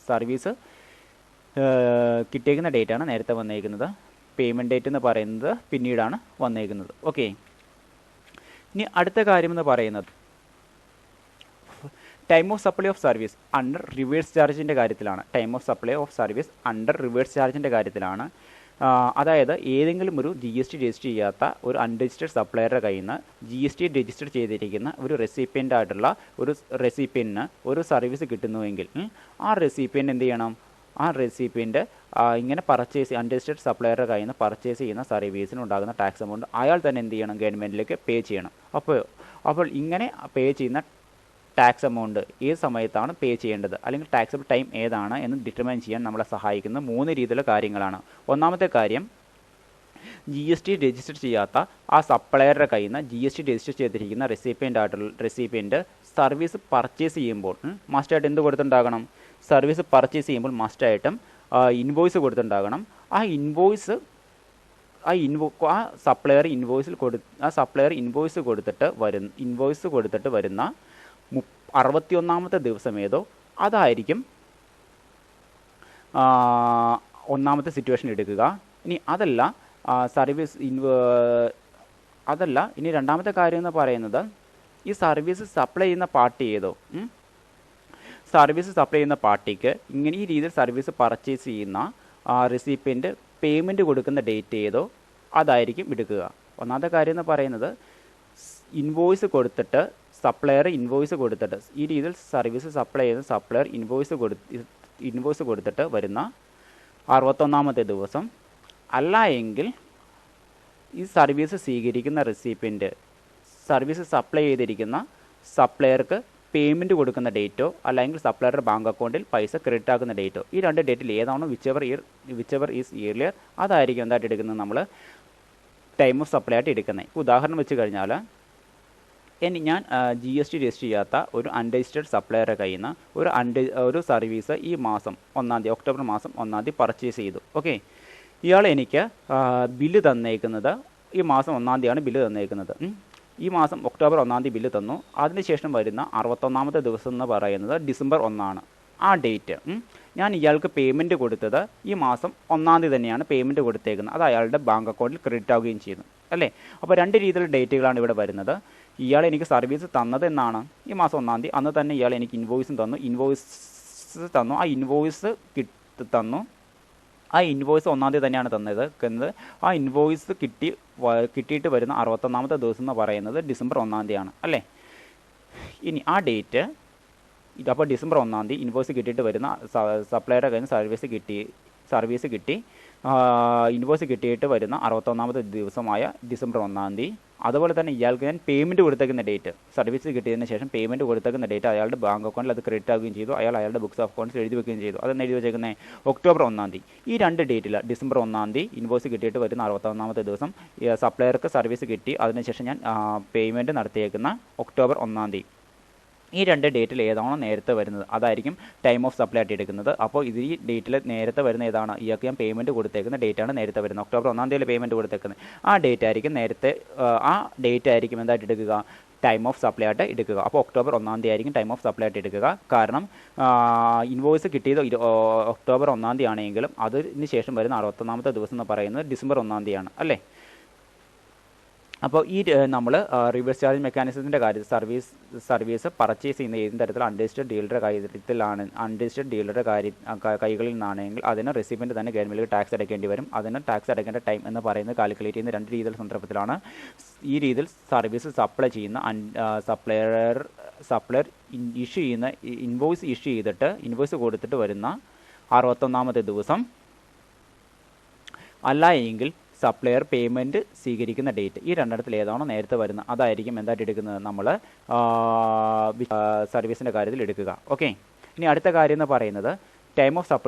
സർവീസ് കിട്ടിയേക്കുന്ന ഡേറ്റാണ് നേരത്തെ വന്നേക്കുന്നത്. പേയ്മെൻറ്റ് ഡേറ്റ് എന്ന് പറയുന്നത് പിന്നീടാണ് വന്നേക്കുന്നത്. ഓക്കെ, ഇനി അടുത്ത കാര്യം എന്ന് പറയുന്നത് time of supply of service under reverse ചാർജിൻ്റെ കാര്യത്തിലാണ്. Time of supply of service under reverse ചാർജിൻ്റെ കാര്യത്തിലാണ്. അതായത് ഏതെങ്കിലും ഒരു GST രജിസ്റ്റർ ചെയ്യാത്ത ഒരു അൺരജിസ്റ്റേർഡ് സപ്ലയറുടെ കയ്യിൽ നിന്ന് GST രജിസ്റ്റർ ചെയ്തിരിക്കുന്ന ഒരു റെസിപ്പിയൻ്റ് ആയിട്ടുള്ള ഒരു റെസിപ്പിയൻറ്റിന് ഒരു സർവീസ് കിട്ടുന്നുവെങ്കിൽ ആ റെസിപ്പിയൻ്റ് എന്ത് ചെയ്യണം? ആ റെസിപ്പിയൻ്റ് ഇങ്ങനെ അൺരജിസ്റ്റേർഡ് സപ്ലയറുടെ കയ്യിൽ നിന്ന് പർച്ചേസ് ചെയ്യുന്ന സർവീസിന് ഉണ്ടാകുന്ന ടാക്സ് എമൗണ്ട് അയാൾ തന്നെ എന്ത് ചെയ്യണം? ഗവൺമെൻറ്റിലേക്ക് പേ ചെയ്യണം. അപ്പോൾ ഇങ്ങനെ പേ ചെയ്യുന്ന ടാക്സ് എമൗണ്ട് ഏത് സമയത്താണ് പേ ചെയ്യേണ്ടത്, അല്ലെങ്കിൽ ടാക്സബിൾ ടൈം ഏതാണ് എന്ന് ഡിറ്റർമൈൻ ചെയ്യാൻ നമ്മളെ സഹായിക്കുന്ന 3 രീതിയിലുള്ള കാര്യങ്ങളാണ്. ഒന്നാമത്തെ കാര്യം, GST രജിസ്റ്റർ ചെയ്യാത്ത ആ സപ്ലയറുടെ കയ്യിൽ നിന്ന് GST രജിസ്റ്റർ ചെയ്തിരിക്കുന്ന റെസിപ്പിയൻ്റ് സർവീസ് പർച്ചേസ് ചെയ്യുമ്പോൾ മസ്റ്റായിട്ട് എന്ത് കൊടുത്തിട്ടുണ്ടാകണം? സർവീസ് പർച്ചേസ് ചെയ്യുമ്പോൾ മസ്റ്റായിട്ടും ഇൻവോയ്സ് കൊടുത്തിട്ടുണ്ടാകണം. ആ സപ്ലയർ ഇൻവോയ്സ് കൊടുത്തിട്ട് വരുന്ന 61ാമത്തെ ദിവസം ഏതോ അതായിരിക്കും ഒന്നാമത്തെ സിറ്റുവേഷൻ എടുക്കുക. ഇനി ഇനി രണ്ടാമത്തെ കാര്യം എന്ന് പറയുന്നത്, ഈ സർവീസ് സപ്ലൈ ചെയ്യുന്ന പാർട്ടി ഏതോ, സർവീസ് സപ്ലൈ ചെയ്യുന്ന പാർട്ടിക്ക് ഇങ്ങനെ ഈ രീതിയിൽ സർവീസ് പർച്ചേസ് ചെയ്യുന്ന റെസിപ്പിയൻ്റ് പേയ്മെൻറ്റ് കൊടുക്കുന്ന ഡേറ്റ് ഏതോ അതായിരിക്കും എടുക്കുക. ഒന്നാമത്തെ കാര്യം എന്ന് പറയുന്നത്, ഇൻവോയ്സ് കൊടുത്തിട്ട് സപ്ലയർ ഇൻവോയ്സ് കൊടുത്തിട്ട് ഈ രീതിയിൽ സർവീസ് സപ്ലൈ ചെയ്യുന്ന സപ്ലയർ ഇൻവോയ്സ് കൊടുത്തിട്ട് വരുന്ന 61ാമത്തെ ദിവസം, അല്ല എങ്കിൽ ഈ സർവീസ് സ്വീകരിക്കുന്ന റെസിപ്പിയൻ്റ് സർവീസ് സപ്ലൈ ചെയ്തിരിക്കുന്ന സപ്ലയർക്ക് പേയ്മെൻറ്റ് കൊടുക്കുന്ന ഡേറ്റോ അല്ലെങ്കിൽ സപ്ലയറുടെ ബാങ്ക് അക്കൗണ്ടിൽ പൈസ ക്രെഡിറ്റ് ആക്കുന്ന ഡേറ്റോ, ഈ 2 ഡേറ്റിൽ ഏതാണോ വിച്ചെവർ ഈസ് ഇയർലിയർ അതായിരിക്കും എന്തായിട്ട് എടുക്കുന്നത്? നമ്മൾ ടൈം ഓഫ് സപ്ലൈ ആയിട്ട് എടുക്കുന്നത്. ഇപ്പോൾ ഉദാഹരണം വെച്ച് കഴിഞ്ഞാൽ, ഞാൻ GST രജിസ്റ്റർ ചെയ്യാത്ത ഒരു അൺരജിസ്റ്റേർഡ് സപ്ലയറുടെ കയ്യിൽ നിന്ന് ഒരു സർവീസ് ഈ മാസം 1-ാം തീയതി, ഒക്ടോബർ മാസം 1-ാം തീയതി പർച്ചേസ് ചെയ്തു. ഓക്കെ, ഇയാൾ എനിക്ക് ബില്ല് തന്നേക്കുന്നത് ഈ മാസം 1-ാം തീയതിയാണ് ബില്ല് തന്നേക്കുന്നത്. ഈ മാസം ഒക്ടോബർ 1-ാം തീയതി ബില്ല് തന്നു. അതിനുശേഷം വരുന്ന 61ാമത്തെ ദിവസം എന്ന് പറയുന്നത് ഡിസംബർ 1 ആ ഡേറ്റ് ഞാൻ ഇയാൾക്ക് പേയ്മെൻറ്റ് കൊടുത്തത് ഈ മാസം 1-ാം തീയതി തന്നെയാണ് പേയ്മെൻറ്റ് കൊടുത്തേക്കുന്നത്. അത് അയാളുടെ ബാങ്ക് അക്കൗണ്ടിൽ ക്രെഡിറ്റ് ആവുകയും ചെയ്യുന്നു അല്ലേ. അപ്പോൾ 2 രീതിയിലുള്ള ഡേറ്റുകളാണ് ഇവിടെ വരുന്നത്. ഇയാൾ എനിക്ക് സർവീസ് തന്നത് എന്നാണ് ഈ മാസം 1-ാം തീയതി, അന്ന് തന്നെ ഇയാൾ എനിക്ക് ഇൻവോയ്സ് തന്നു. ആ ഇൻവോയ്സ് തന്നു. ആ ഇൻവോയ്സ് 1-ാം തീയതി തന്നെയാണ് തന്നത്. ആ ഇൻവോയ്സ് കിട്ടിയിട്ട് വരുന്ന 61-ാമത്തെ ദിവസം എന്ന് പറയുന്നത് ഡിസംബർ 1-ാം തീയതിയാണ് അല്ലേ. ഇനി ആ ഡേറ്റ് അപ്പോൾ ഡിസംബർ 1-ാം തീയതി ഇൻവോയ്സ് കിട്ടിയിട്ട് വരുന്ന സപ്ലൈയുടെ കയ്യിൽ നിന്ന് സർവീസ് കിട്ടി ഇൻവോയ്സ് കിട്ടിയിട്ട് വരുന്ന 61-ാമത്തെ ദിവസമായ ഡിസംബർ 1-ാം തീയതി. അതുപോലെ തന്നെ ഇയാൾക്ക് ഞാൻ പേയ്മെൻറ്റ് കൊടുത്തേക്കുന്ന ഡേറ്റ്, സർവീസ് കിട്ടിയതിന് ശേഷം പേയ്മെൻറ്റ് കൊടുത്തേക്കുന്ന ഡേറ്റ് അയാളുടെ ബാങ്ക് അക്കൗണ്ടിൽ അത് ക്രെഡിറ്റ് ആവുകയും ചെയ്തു. അയാളുടെ ബുക്സ് ഓഫ് അക്കൗണ്ട്സ് എഴുതി വെക്കുകയും ചെയ്തു. അതെന്ന് എഴുതി വെച്ചേക്കുന്നത് ഒക്ടോബർ 1-ാം തീയതി. ഈ 2 ഡേറ്റിൽ ഡിസംബർ 1-ാം തീയതി ഇൻവോയ്സ് കിട്ടിയിട്ട് വരുന്ന 61-ാമത്തെ ദിവസം സപ്ലയർക്ക് സർവീസ് കിട്ടി, അതിനുശേഷം ഞാൻ പേയ്മെൻറ്റ് നടത്തിയേക്കുന്ന ഒക്ടോബർ 1-ാം തീയതി. ഈ 2 ഡേറ്റിൽ ഏതാണോ നേരത്തെ വരുന്നത് അതായിരിക്കും ടൈം ഓഫ് സപ്ലൈ ആയിട്ട് എടുക്കുന്നത്. അപ്പോൾ ഇത് ഈ ഡേറ്റിൽ നേരത്തെ വരുന്ന ഏതാണ്, ഇയാൾക്ക് ഞാൻ പേയ്മെൻറ്റ് കൊടുത്തേക്കുന്ന ഡേറ്റാണ് നേരത്തെ വരുന്നത്. ഒക്ടോബർ 1-ാം തീയതി പേയ്മെൻറ്റ് കൊടുത്തേക്കുന്നത് ആ ഡേറ്റ് ആയിരിക്കും എന്തായിട്ട് എടുക്കുക, ടൈം ഓഫ് സപ്ലൈ ആയിട്ട് എടുക്കുക. അപ്പോൾ ഒക്ടോബർ 1-ാം തീയതി ആയിരിക്കും ടൈം ഓഫ് സപ്ലൈ ആയിട്ട് എടുക്കുക. കാരണം ഇൻവോയ്സ് കിട്ടിയത് ഒക്ടോബർ 1-ാം തീയതി ആണെങ്കിലും അതിന് ശേഷം വരുന്ന 61-ാമത്തെ ദിവസം എന്ന് പറയുന്നത് ഡിസംബർ 1-ാം തീയതിയാണ് അല്ലേ. അപ്പോൾ ഈ നമ്മൾ റിവേഴ്സ് ചാർജ് മെക്കാനിസത്തിൻ്റെ കാര്യത്തിൽ സർവീസ് പർച്ചേസ് ചെയ്യുന്ന ഏത് തരത്തിൽ അൺരജിസ്റ്റേർഡ് ഡീലറുടെ കൈകളിൽ നിന്നാണെങ്കിൽ അതിന് റെസിപ്പിൻ്റ് തന്നെ ഗവൺമെൻറ്റിൽ ടാക്സ് അടയ്ക്കേണ്ടി വരും. അതിന് ടാക്സ് അടയ്ക്കേണ്ട ടൈം എന്ന് പറയുന്നത് കാൽക്കുലേറ്റ് ചെയ്യുന്ന 2 രീതിയിലുള്ള സന്ദർഭത്തിലാണ്. ഈ രീതിയിൽ സർവീസ് സപ്ലൈ ചെയ്യുന്ന സപ്ലയർ ഇൻവോയ്സ് ഇഷ്യൂ ചെയ്തിട്ട് ഇൻവോയ്സ് കൊടുത്തിട്ട് വരുന്ന 61-ാമത്തെ ദിവസം, അല്ല എങ്കിൽ സപ്ലയർ പേയ്മെൻറ്റ് സ്വീകരിക്കുന്ന ഡേറ്റ്, ഈ 2 ഏതാണോ നേരത്തെ വരുന്നത് അതായിരിക്കും എന്തായിട്ട് എടുക്കുന്നത് നമ്മൾ സർവീസിൻ്റെ കാര്യത്തിൽ എടുക്കുക. ഓക്കെ. ഇനി അടുത്ത കാര്യം എന്ന് പറയുന്നത് ടൈം ഓഫ് സപ്ലൈ